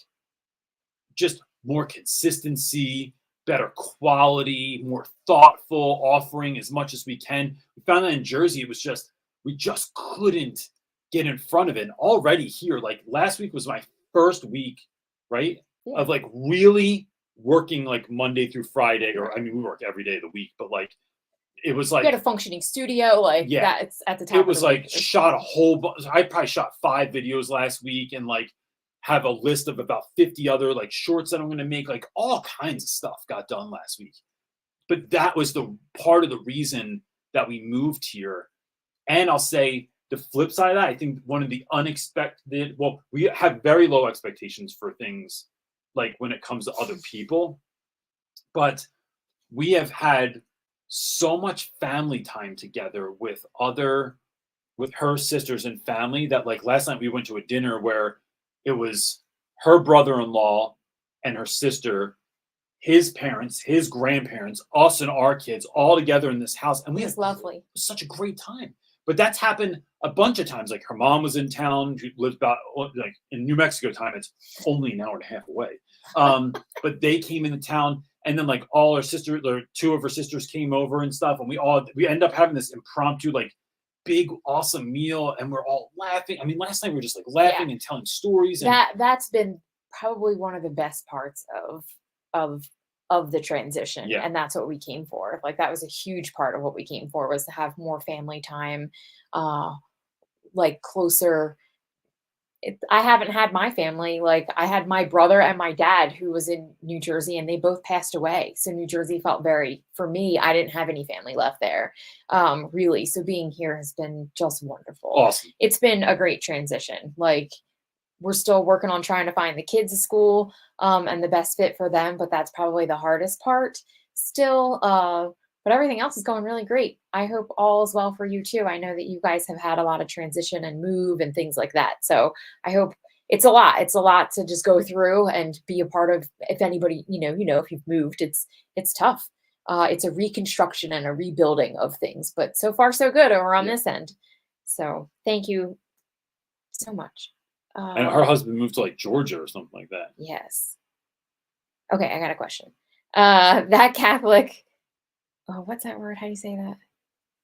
just more consistency, better quality, more thoughtful offering as much as we can. We found that in Jersey, it was just, we just couldn't get in front of it. And already here, like last week was my first week, right? Yeah. Of like really working like Monday through Friday, or I mean, we work every day of the week, but like it was like you had a functioning studio, like yeah, that's at the top. it was of the like week. shot a whole bunch. I probably shot 5 videos last week, and like have a list of about 50 other like shorts that I'm going to make. Like all kinds of stuff got done last week. But that was the part of the reason that we moved here. And I'll say the flip side of that, I think one of the unexpected, well, we have very low expectations for things like when it comes to other people, but we have had so much family time together with her sisters and family that like last night we went to a dinner where it was her brother-in-law and her sister, his parents, his grandparents, us and our kids all together in this house. And we had lovely. Such a great time. But that's happened a bunch of times. Like her mom was in town, she lives about like in New Mexico time, it's only an hour and a half away. But they came into town, and then like all her sisters, or 2 of her sisters came over and stuff. And we end up having this impromptu, like big, awesome meal, and we're all laughing. I mean, last night we were just like laughing and telling stories. And that's been probably one of the best parts of the transition. Yeah. And that's what we came for. Like that was a huge part of what we came for, was to have more family time, like closer. I haven't had my family. Like I had my brother and my dad who was in New Jersey, and they both passed away. So New Jersey felt for me, I didn't have any family left there, really. So being here has been just wonderful. Awesome. It's been a great transition. Like we're still working on trying to find the kids a school and the best fit for them, but that's probably the hardest part still. But everything else is going really great. I hope all is well for you too. I know that you guys have had a lot of transition and move and things like that. So I hope it's a lot. It's a lot to just go through and be a part of. If anybody, if you've moved, it's tough. It's a reconstruction and a rebuilding of things, but so far so good over on this end. So thank you so much. And her husband moved to like Georgia or something like that. Yes. Okay, I got a question. That Catholic, what's that word? How do you say that?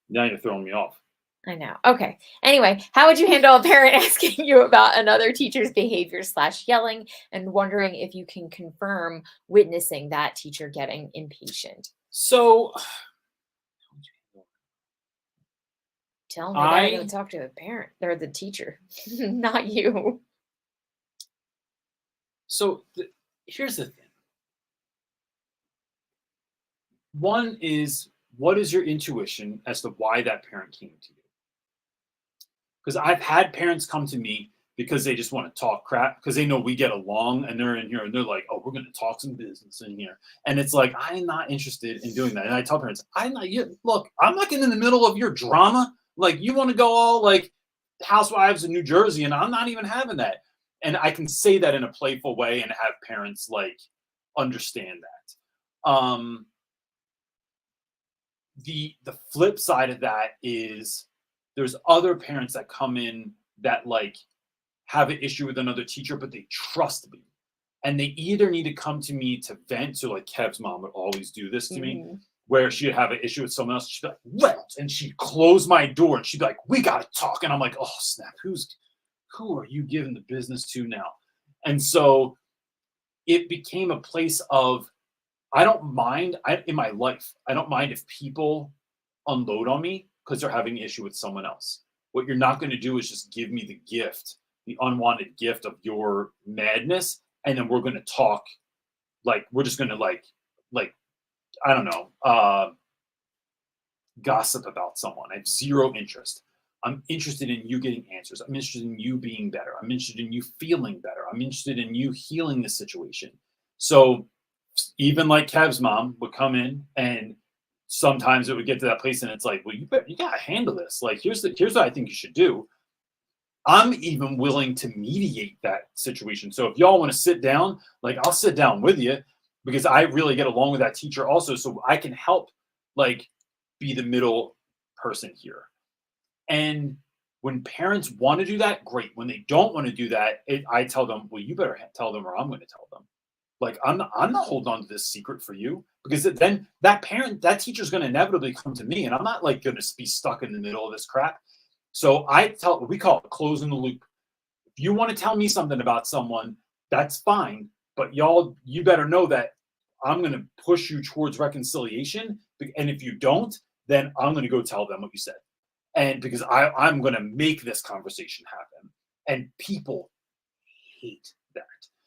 Now you're throwing me off. I know. Okay. Anyway, how would you handle a parent asking you about another teacher's behavior / yelling and wondering if you can confirm witnessing that teacher getting impatient? So tell them I gotta go talk to the parent or the teacher, not you. So here's the thing. One is, what is your intuition as to why that parent came to you? Because I've had parents come to me because they just want to talk crap, because they know we get along, and they're in here and they're like, oh, we're going to talk some business in here. And it's like, I'm not interested in doing that. And I tell parents, look, I'm not getting in the middle of your drama. Like, you want to go all like Housewives in New Jersey, and I'm not even having that. And I can say that in a playful way and have parents like understand that. The flip side of that is there's other parents that come in that like have an issue with another teacher, but they trust me. And they either need to come to me to vent. So like Kev's mom would always do this to me, where she'd have an issue with someone else. She'd be like, well, and she'd close my door and she'd be like, we got to talk. And I'm like, oh, snap. Who are you giving the business to now? And so it became a place of, I don't mind in my life. I don't mind if people unload on me because they're having an issue with someone else. What you're not going to do is just give me the gift, the unwanted gift of your madness. And then we're going to talk like, we're just going to like, I don't know, gossip about someone. I have zero interest. I'm interested in you getting answers. I'm interested in you being better. I'm interested in you feeling better. I'm interested in you healing the situation. So even like Kev's mom would come in, and sometimes it would get to that place and it's like, well, you got to handle this. Like, here's what I think you should do. I'm even willing to mediate that situation. So if y'all want to sit down, like I'll sit down with you, because I really get along with that teacher also. So I can help like be the middle person here. And when parents want to do that, great. When they don't want to do that, I tell them, well, you better tell them, or I'm going to tell them. Like, I'm not holding on to this secret for you, because then that teacher's going to inevitably come to me, and I'm not like going to be stuck in the middle of this crap. So we call it closing the loop. If you want to tell me something about someone, that's fine. But you better know that I'm going to push you towards reconciliation. And if you don't, then I'm going to go tell them what you said. And because I'm going to make this conversation happen. And people hate that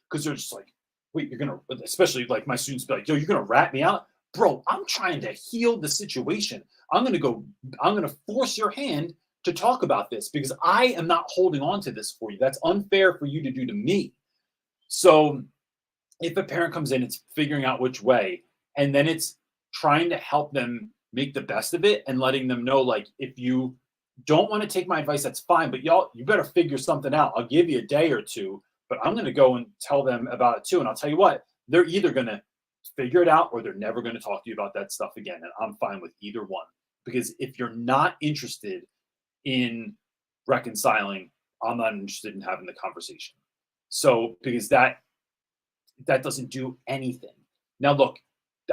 because they're just like, wait, you're going to, especially like my students be like, yo, you're going to rat me out? Bro, I'm trying to heal the situation. I'm going to force your hand to talk about this because I am not holding on to this for you. That's unfair for you to do to me. So if a parent comes in, it's figuring out which way, and then it's trying to help them make the best of it and letting them know, like, if you don't want to take my advice, that's fine, but you better figure something out. I'll give you a day or two, but I'm going to go and tell them about it too. And I'll tell you what, they're either going to figure it out or they're never going to talk to you about that stuff again. And I'm fine with either one, because if you're not interested in reconciling, I'm not interested in having the conversation. So, because that doesn't do anything. Now, look,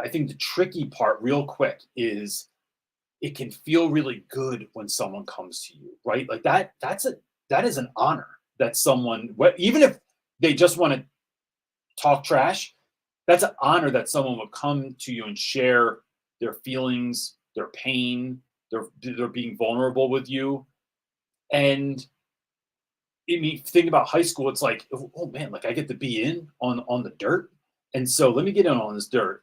I think the tricky part real quick is it can feel really good when someone comes to you, right? Like that is an honor that someone, even if they just want to talk trash, that's an honor that someone would come to you and share their feelings, their pain, they're being vulnerable with you. And I mean, think about high school. It's like, oh man, like I get to be in on the dirt. And so let me get in on this dirt.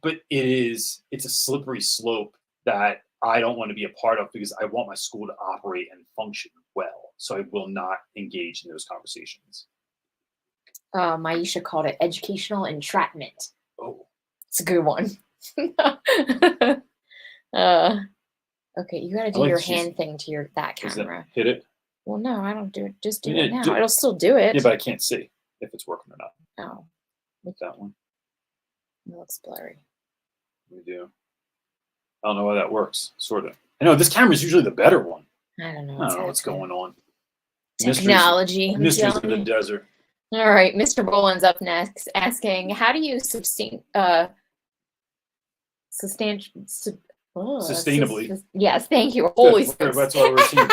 But it's a slippery slope that I don't want to be a part of, because I want my school to operate and function well. So I will not engage in those conversations. Maisha called it educational entrapment. Oh, it's a good one. Okay, you got to do your hand thing to that camera. Hit it. Well, no, I don't do it. Just do it now. It'll still do it. Yeah, but I can't see if it's working or not. Oh. With that one. It looks blurry. We do. I don't know why that works. Sort of. I know this camera is usually the better one. I don't know. What's going on. Technology. Mysteries of the desert. All right, Mr. Boland's up next, asking, how do you sustainably? Yes, thank you. Holy That's what we're seeing.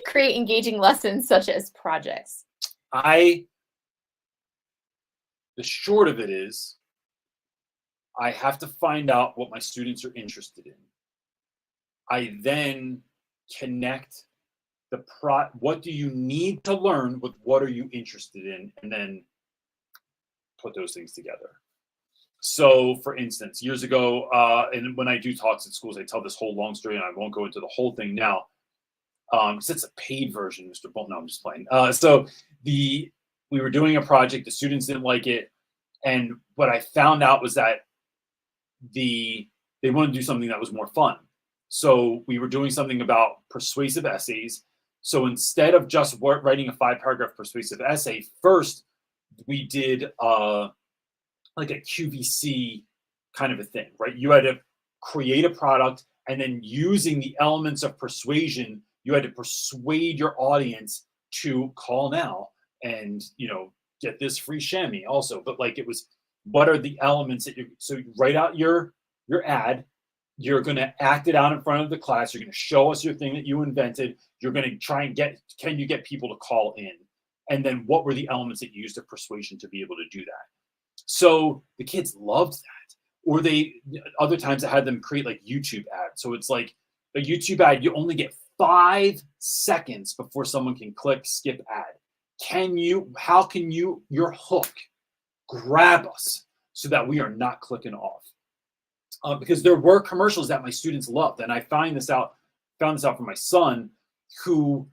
Create engaging lessons such as projects. The short of it is, I have to find out what my students are interested in. I then connect what do you need to learn with what are you interested in, and then put those things together. So, for instance, years ago, and when I do talks at schools, I tell this whole long story, and I won't go into the whole thing now, because it's a paid version, Mr. Bolt. No, I'm just playing. So we were doing a project, the students didn't like it, and what I found out was that they wanted to do something that was more fun. So we were doing something about persuasive essays. So instead of just writing a 5-paragraph persuasive essay, first we did like a QVC kind of a thing, right? You had to create a product, and then using the elements of persuasion, you had to persuade your audience to call now and, get this free chamois also. But like, it was, what are the elements that so you write out your ad, you're going to act it out in front of the class, you're going to show us your thing that you invented, you're going to try and can you get people to call in? And then what were the elements that you used of persuasion to be able to do that? So the kids loved that. Or other times I had them create like YouTube ads. So it's like a YouTube ad, you only get 5 seconds before someone can click skip ad. How can your hook grab us so that we are not clicking off? Because there were commercials that my students loved. And I found this out for my son, who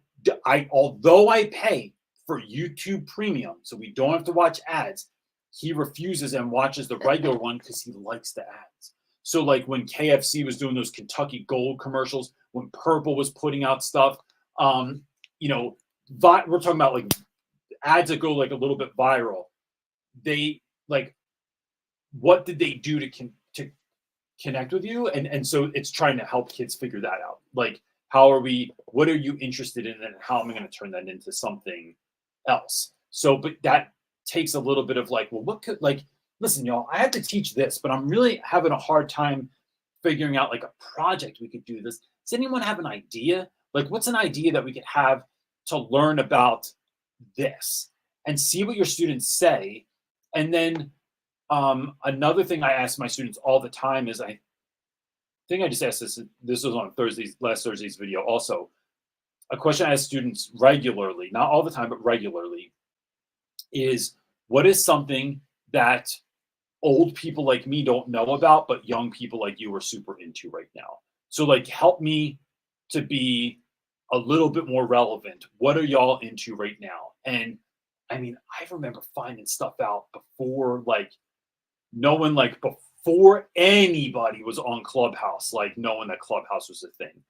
although I pay for YouTube Premium, so we don't have to watch ads, he refuses and watches the regular one because he likes the ads. So like when KFC was doing those Kentucky Gold commercials, when Purple was putting out stuff, we're talking about like ads that go like a little bit viral. They like, what did they do to connect with you? And so it's trying to help kids figure that out. Like, what are you interested in, and how am I going to turn that into something else? So, but that takes a little bit of like, well, listen, y'all, I have to teach this, but I'm really having a hard time figuring out like a project we could do this. Does anyone have an idea? Like, what's an idea that we could have to learn about this, and see what your students say. And then another thing I ask my students all the time is, I think I just asked this. This was on last Thursday's video also. A question I ask students regularly, not all the time, but regularly, is what is something that old people like me don't know about, but young people like you are super into right now? So like, help me to be a little bit more relevant. What are y'all into right now? And I mean, I remember finding stuff out before, like, no one, like, before anybody was on Clubhouse, like, knowing that Clubhouse was a thing,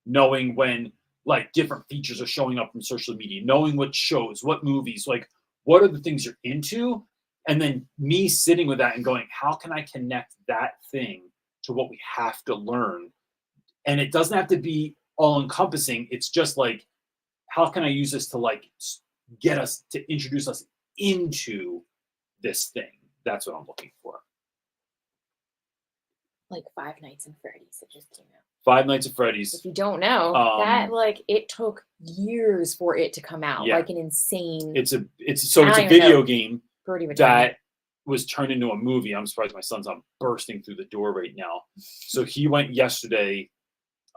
knowing when, like, different features are showing up from social media, knowing what shows, what movies, like, what are the things you're into? And then me sitting with that and going, how can I connect that thing to what we have to learn? And it doesn't have to be all encompassing. It's just like, how can I use this to, like, get us to introduce us into this thing? That's what I'm looking for. Like Five Nights at Freddy's, it just came out. Five Nights at Freddy's. If you don't know, that, like, it took years for it to come out. Yeah. Like an insane. It's a video game pretty much that was turned into a movie. I'm surprised my son's not bursting through the door right now. So he went yesterday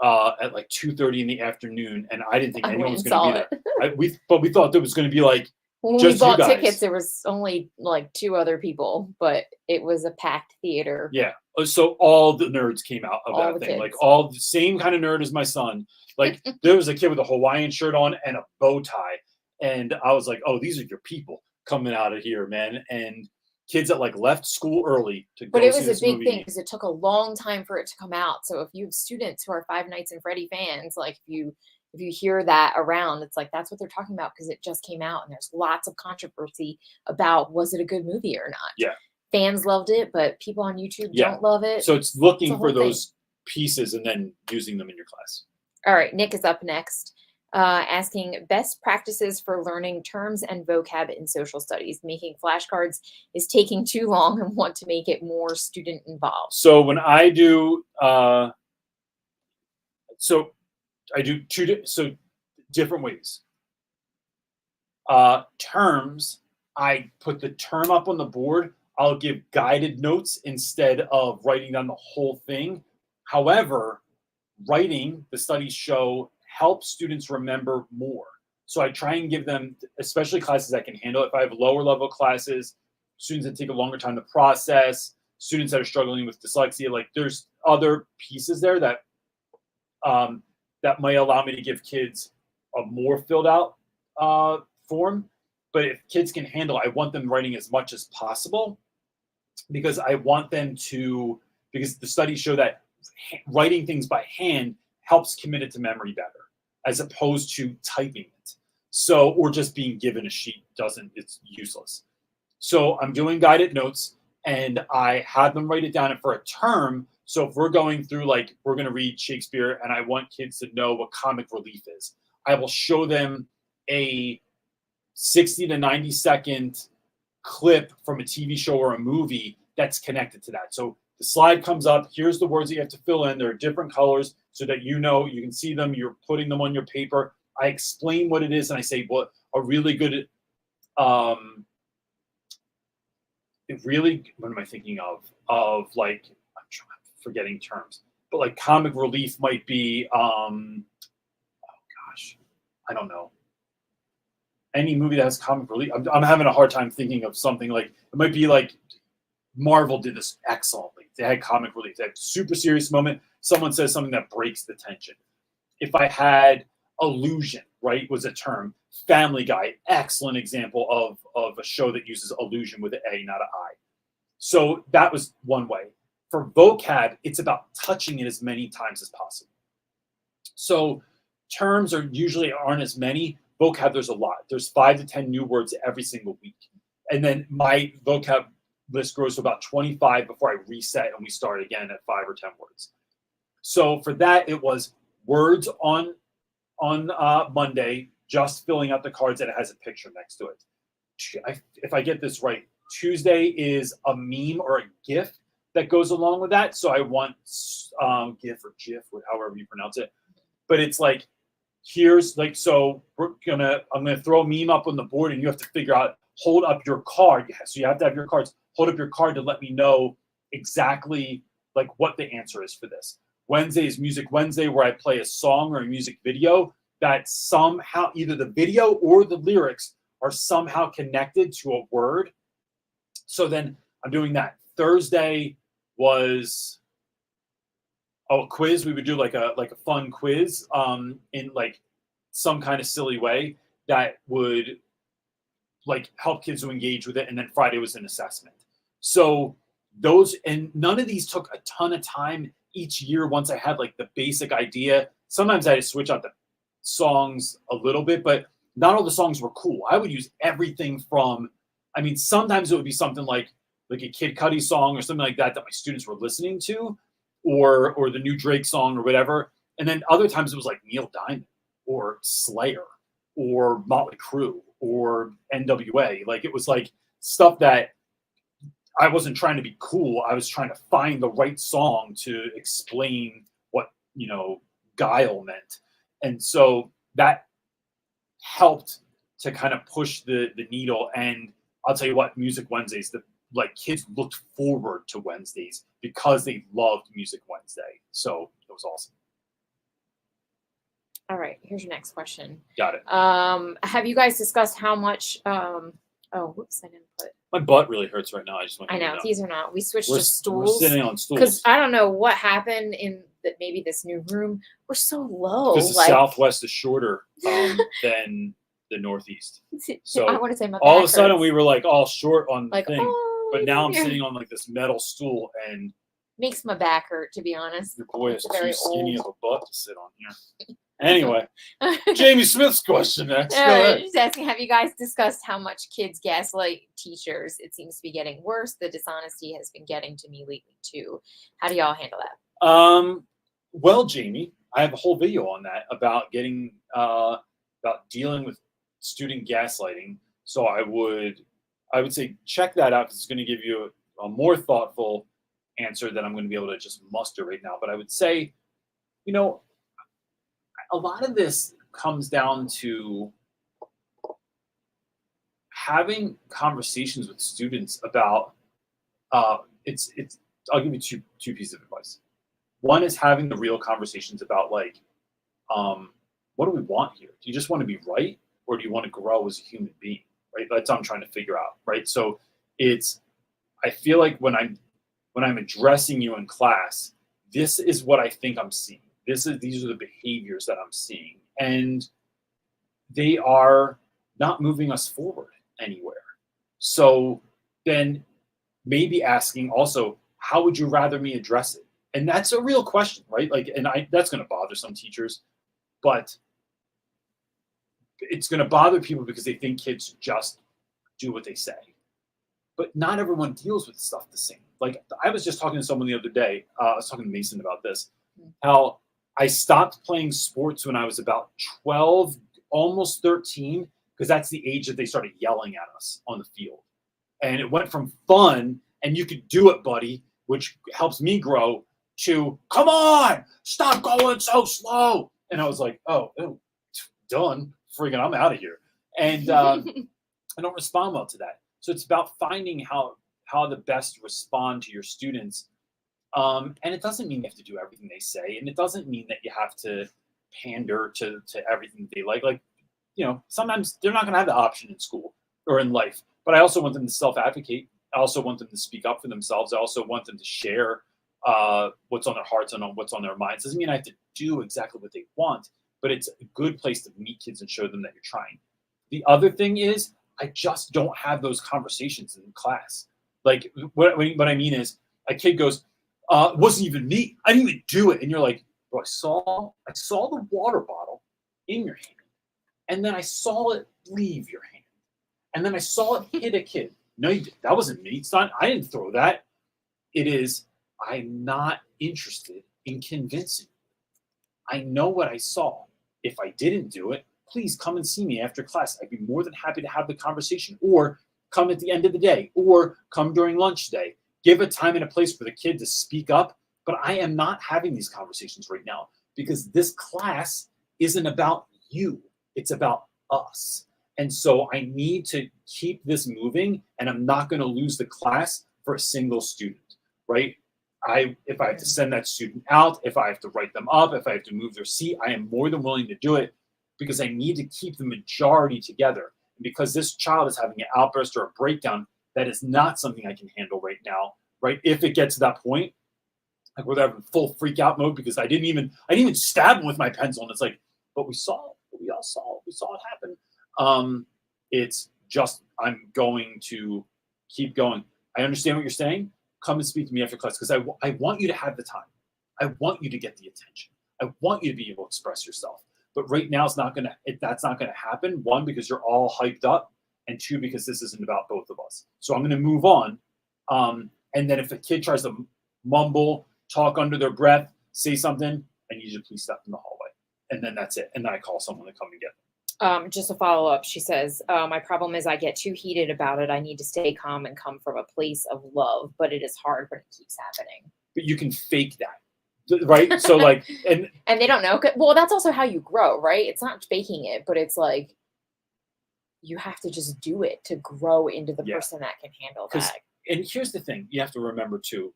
at like 2:30 in the afternoon, and I didn't think anyone was going to be there. But we thought there was going to be like, when just we you bought guys. tickets, there was only like 2 other people, but it was a packed theater. Yeah. So all the nerds came out of All that the thing. kids. Like, all the same kind of nerd as my son. Like, there was a kid with a Hawaiian shirt on and a bow tie. And I was like, oh, these are your people coming out of here, man. And kids that, like, left school early to go see this movie. But it was a big thing because it took a long time for it to come out. So if you have students who are Five Nights at Freddy fans, like, if you hear that around, it's like, that's what they're talking about because it just came out, and there's lots of controversy about, was it a good movie or not? Yeah. Fans loved it, but people on YouTube don't love it. So it's looking It's a for whole those pieces and then using them in your class. All right, Nick is up next, asking best practices for learning terms and vocab in social studies. Making flashcards is taking too long and want to make it more student involved. So when I do, I do different ways. Terms, I put the term up on the board. I'll give guided notes instead of writing down the whole thing. However, writing, the studies show, helps students remember more. So I try and give them, especially classes that can handle it. If I have lower level classes, students that take a longer time to process, students that are struggling with dyslexia, like, there's other pieces there that that might allow me to give kids a more filled out form. But if kids can handle, I want them writing as much as possible, because I want them to, because the studies show that writing things by hand helps commit it to memory better, as opposed to typing it. So, or just being given a sheet it's useless. So I'm doing guided notes, and I have them write it down. And for a term, so if we're going through, like, we're going to read Shakespeare and I want kids to know what comic relief is, I will show them a 60 to 90 second clip from a TV show or a movie that's connected to that. So the slide comes up, here's the words that you have to fill in. There are different colors so that you can see them, you're putting them on your paper. I explain what it is, and I say what a really good, what am I thinking of? Like, I'm forgetting terms, but like comic relief might be, oh gosh, I don't know. Any movie that has comic relief, I'm having a hard time thinking of something. Like, it might be like Marvel did this excellently. They had comic relief. They had a super serious moment. Someone says something that breaks the tension. If I had illusion, right, was a term. Family Guy, excellent example of a show that uses illusion with an A, not an I. So that was one way. For vocab, it's about touching it as many times as possible. So terms aren't as many. Vocab, there's a lot. There's 5 to 10 new words every single week. And then my vocab list grows to about 25 before I reset and we start again at 5 or 10 words. So for that, it was words on Monday, just filling out the cards that it has a picture next to it. If I get this right, Tuesday is a meme or a GIF that goes along with that. So I want GIF or GIF, however you pronounce it. But it's like, here's like, so I'm gonna throw a meme up on the board, and you have to figure out, hold up your card. So you have to have your cards. Hold up your card to let me know exactly like what the answer is for this. Wednesday is Music Wednesday, where I play a song or a music video that somehow either the video or the lyrics are somehow connected to a word. So then I'm doing that. Thursday was a quiz. We would do like a fun quiz in like some kind of silly way that would like help kids to engage with it. And then Friday was an assessment. So those, and none of these took a ton of time each year. Once I had like the basic idea, sometimes I had to switch out the songs a little bit, but not all the songs were cool. I would use everything from, I mean, sometimes it would be something like a Kid Cudi song or something like that my students were listening to, or the new Drake song or whatever. And then other times it was like Neil Diamond or Slayer or Motley Crue or NWA. Like it was like stuff that I wasn't trying to be cool. I was trying to find the right song to explain what, guile meant. And so that helped to kind of push the needle. And I'll tell you what, Music Wednesdays, kids looked forward to Wednesdays because they loved Music Wednesday. So it was awesome. All right, here's your next question. Got it. Have you guys discussed how much? Oh, whoops, I didn't put. My butt really hurts right now. I know, these are not. We switched to stools. We're sitting on stools. Because I don't know what happened in maybe this new room. We're so low. Because the Southwest is shorter than the Northeast. So I want to say my all of a sudden we were like all short on the like, thing. But now I'm sitting on like this metal stool, and makes my back hurt, to be honest. Your boy is too skinny of a butt to sit on here. Anyway, Jamie Smith's question next. Go ahead. Just asking, have you guys discussed how much kids gaslight teachers? It seems to be getting worse. The dishonesty has been getting to me lately too. How do y'all handle that? Well, Jamie, I have a whole video on that about getting about dealing with student gaslighting. So I would say check that out, because it's going to give you a more thoughtful answer than I'm going to be able to just muster right now. But I would say, a lot of this comes down to having conversations with students about I'll give you two pieces of advice. One is having the real conversations about what do we want here? Do you just want to be right, or do you want to grow as a human being? Right? That's what I'm trying to figure out. Right? So I feel like when I'm addressing you in class, this is what I think I'm seeing. These are the behaviors that I'm seeing, and they are not moving us forward anywhere. So then maybe asking also, how would you rather me address it? And that's a real question, right? That's going to bother some teachers, but it's going to bother people because they think kids just do what they say. But not everyone deals with stuff the same. Like, I was just talking to someone the other day. I was talking to Mason about this, how I stopped playing sports when I was about 12, almost 13, because that's the age that they started yelling at us on the field. And it went from fun, and you could do it, buddy, which helps me grow, to, come on, stop going so slow. And I was like, oh, done. Friggin', I'm out of here. And I don't respond well to that. So it's about finding how the best respond to your students. And it doesn't mean you have to do everything they say. And it doesn't mean that you have to pander to everything they like. Like, sometimes they're not going to have the option in school or in life. But I also want them to self-advocate. I also want them to speak up for themselves. I also want them to share what's on their hearts and what's on their minds. Doesn't mean I have to do exactly what they want, but it's a good place to meet kids and show them that you're trying. The other thing is, I just don't have those conversations in class. Like, what I mean is, a kid goes, it wasn't even me. I didn't even do it. And you're like, bro, I saw the water bottle in your hand, and then I saw it leave your hand, and then I saw it hit a kid. No, you didn't. That wasn't me. It's not. I didn't throw that. It is. I'm not interested in convincing you. I know what I saw. If I didn't do it, please come and see me after class. I'd be more than happy to have the conversation, or come at the end of the day, or come during lunch day. Give a time and a place for the kid to speak up. But I am not having these conversations right now, because this class isn't about you. It's about us. And so I need to keep this moving, and I'm not going to lose the class for a single student, right? If I have to send that student out, if I have to write them up, if I have to move their seat, I am more than willing to do it because I need to keep the majority together. And because this child is having an outburst or a breakdown, that is not something I can handle right now, right? If it gets to that point, like where they're having full freak out mode because I didn't even stab him with my pencil, and it's like, but we all saw it happen. It's just, I'm going to keep going. I understand what you're saying. Come and speak to me after class because I want you to have the time. I want you to get the attention. I want you to be able to express yourself. But right now, that's not gonna happen. One, because you're all hyped up, and two, because this isn't about both of us. So I'm gonna move on. And then if a kid tries to mumble, talk under their breath, say something, I need you to please step in the hallway. And then that's it. And then I call someone to come and get them. Just a follow up. She says, my problem is I get too heated about it. I need to stay calm and come from a place of love, but it is hard when it keeps happening. But you can fake that, right? So like, and they don't know. Well, that's also how you grow, right? It's not faking it, but it's like you have to just do it to grow into the person that can handle that. And here's the thing you have to remember too,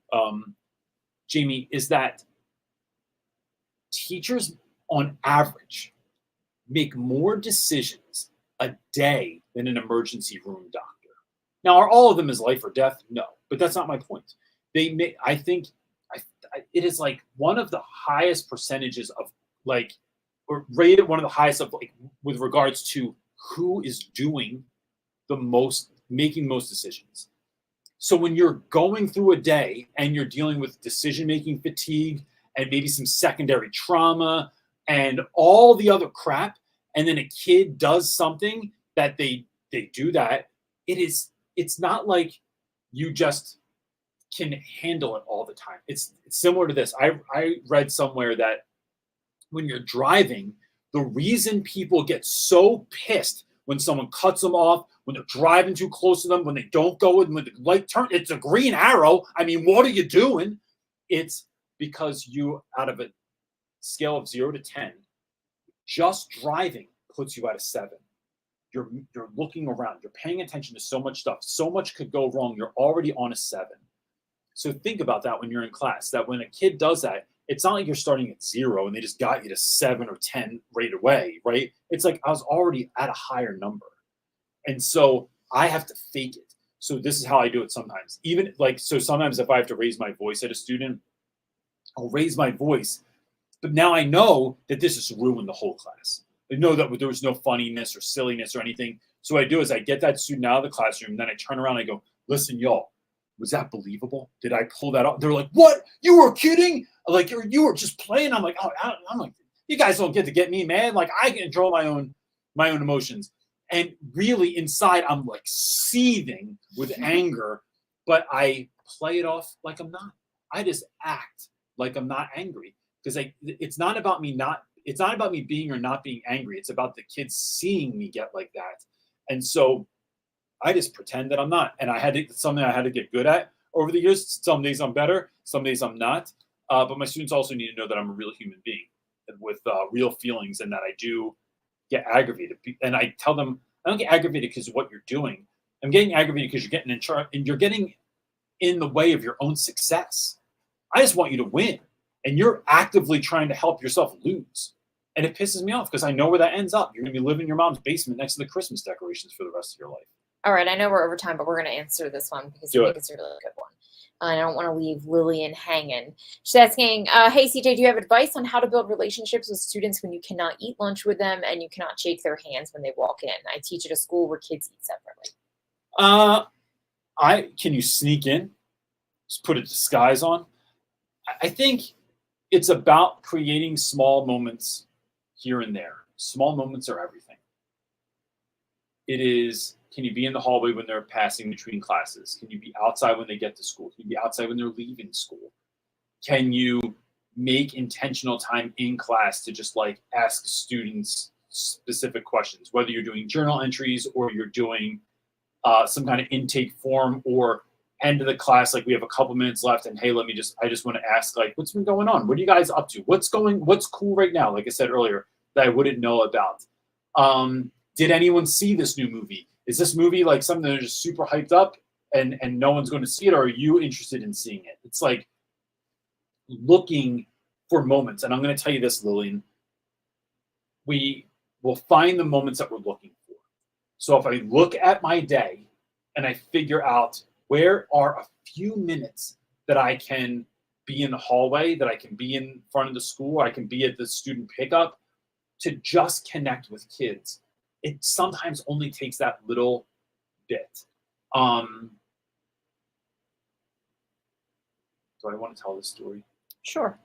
Jamie, is that teachers on average make more decisions a day than an emergency room doctor. Now, are all of them is life or death? No, but that's not my point. I think it is like one of the highest percentages of like, or rated one of the highest of like with regards to who is doing the most, making most decisions. So when you're going through a day and you're dealing with decision-making fatigue and maybe some secondary trauma and all the other crap, and then a kid does something that they do that, it's not like you just can handle it all the time. It's similar to this. I read somewhere that when you're driving, the reason people get so pissed when someone cuts them off, when they're driving too close to them, when they don't go in, when the light turn, it's a green arrow. I mean, what are you doing? It's because you, out of a scale of 0 to 10, just driving puts you at a 7. You're looking around, you're paying attention to so much stuff. So much could go wrong. You're already on a 7. So think about that when you're in class, that when a kid does that, it's not like you're starting at 0 and they just got you to 7 or 10 right away, right? It's like I was already at a higher number. And so I have to fake it. So this is how I do it sometimes. Even like, so sometimes if I have to raise my voice at a student, I'll raise my voice. But now I know that this has ruined the whole class. I know that there was no funniness or silliness or anything. So what I do is I get that student out of the classroom, and then I turn around and I go, listen, y'all, was that believable? Did I pull that off? They're like, what? You were kidding? Like, you were just playing? I'm like, oh, I'm like, you guys don't get to get me, man. Like, I can control my own emotions. And really inside, I'm like seething with anger, but I play it off like I'm not. I just act like I'm not angry because it's not about me being or not being angry. It's about the kids seeing me get like that. And so I just pretend that I'm not. And it's something I had to get good at over the years. Some days I'm better, some days I'm not. But my students also need to know that I'm a real human being with real feelings, and that I do get aggravated. And I tell them, I don't get aggravated because of what you're doing. I'm getting aggravated because you're getting in charge and you're getting in the way of your own success. I just want you to win. And you're actively trying to help yourself lose. And it pisses me off because I know where that ends up. You're going to be living in your mom's basement next to the Christmas decorations for the rest of your life. All right. I know we're over time, but we're going to answer this one because I think it's a really good one. I don't want to leave Lillian hanging. She's asking, hey, CJ, do you have advice on how to build relationships with students when you cannot eat lunch with them and you cannot shake their hands when they walk in? I teach at a school where kids eat separately. Can you sneak in? Just put a disguise on? I think it's about creating small moments here and there. Small moments are everything. It is, can you be in the hallway when they're passing between classes? Can you be outside when they get to school? Can you be outside when they're leaving school? Can you make intentional time in class to just like ask students specific questions, whether you're doing journal entries or you're doing some kind of intake form or end of the class, like we have a couple minutes left and hey, I just want to ask, like, what's been going on? What are you guys up to? What's cool right now? Like I said earlier, that I wouldn't know about? Did anyone see this new movie? Is this movie like something that is just super hyped up and no one's going to see it, or are you interested in seeing it? It's like looking for moments. And I'm going to tell you this, Lillian, we will find the moments that we're looking for. So if I look at my day and I figure out where are a few minutes that I can be in the hallway, that I can be in front of the school, I can be at the student pickup, to just connect with kids. It sometimes only takes that little bit. Do I want to tell this story? Sure.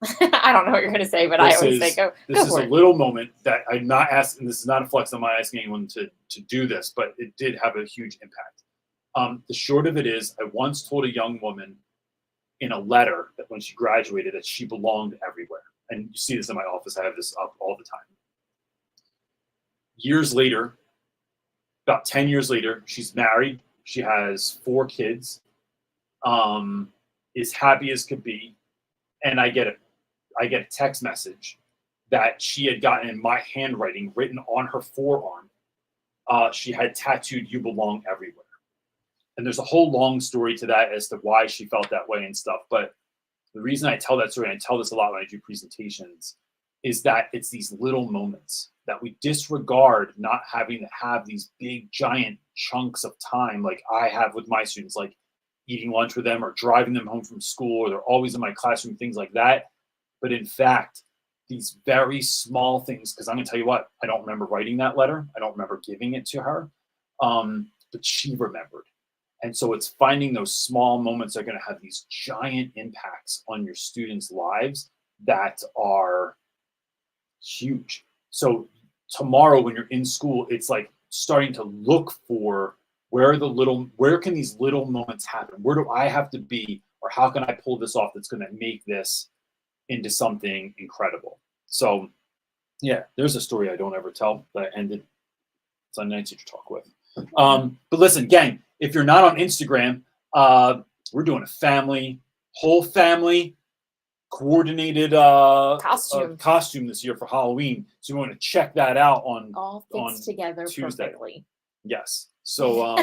Okay. I don't know what you're going to say, but I always say go. This is a little moment that I'm not asking. This is not a flex. I'm not asking anyone to do this, but it did have a huge impact. The short of it is, I once told a young woman in a letter that when she graduated that she belonged everywhere. And you see this in my office. I have this up all the time. Years later, about 10 years later, she's married. She has 4 kids, is happy as could be. And I get a text message that she had gotten in my handwriting written on her forearm. She had tattooed, "You belong everywhere." And there's a whole long story to that as to why she felt that way and stuff. But the reason I tell that story, and I tell this a lot when I do presentations, is that it's these little moments that we disregard, not having to have these big, giant chunks of time like I have with my students, like eating lunch with them or driving them home from school, or they're always in my classroom, things like that. But in fact, these very small things, because I'm going to tell you what, I don't remember writing that letter. I don't remember giving it to her, but she remembered. And so it's finding those small moments that are going to have these giant impacts on your students' lives that are huge. So tomorrow when you're in school, it's like starting to look for where can these little moments happen? Where do I have to be, or how can I pull this off that's going to make this into something incredible? So yeah, there's a story I don't ever tell that ended Sunday Night Teacher Talk with. But listen, gang, if you're not on Instagram, we're doing a whole family coordinated costume this year for Halloween. So you want to check that out all fits together Tuesday. Perfectly. Yes. So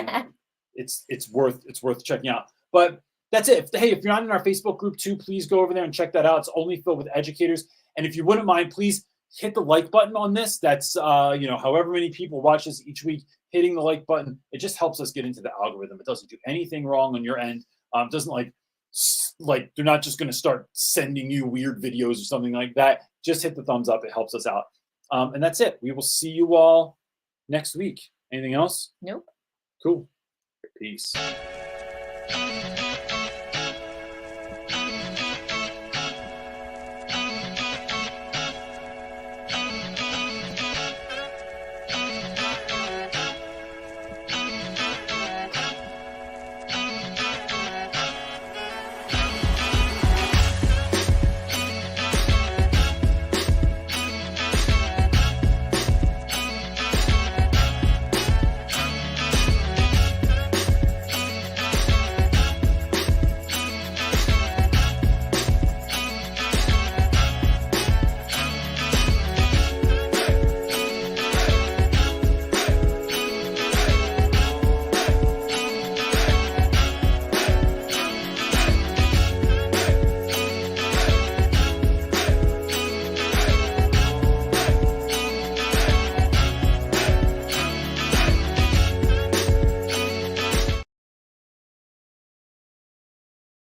it's worth checking out. But that's it. Hey, if you're not in our Facebook group too, please go over there and check that out. It's only filled with educators. And if you wouldn't mind, please hit the like button on this. That's however many people watch this each week, hitting the like button. It just helps us get into the algorithm. It doesn't do anything wrong on your end. It doesn't like they're not just going to start sending you weird videos or something like that. Just hit the thumbs up. It helps us out. And that's it. We will see you all next week. Anything else? Nope. Cool. Peace.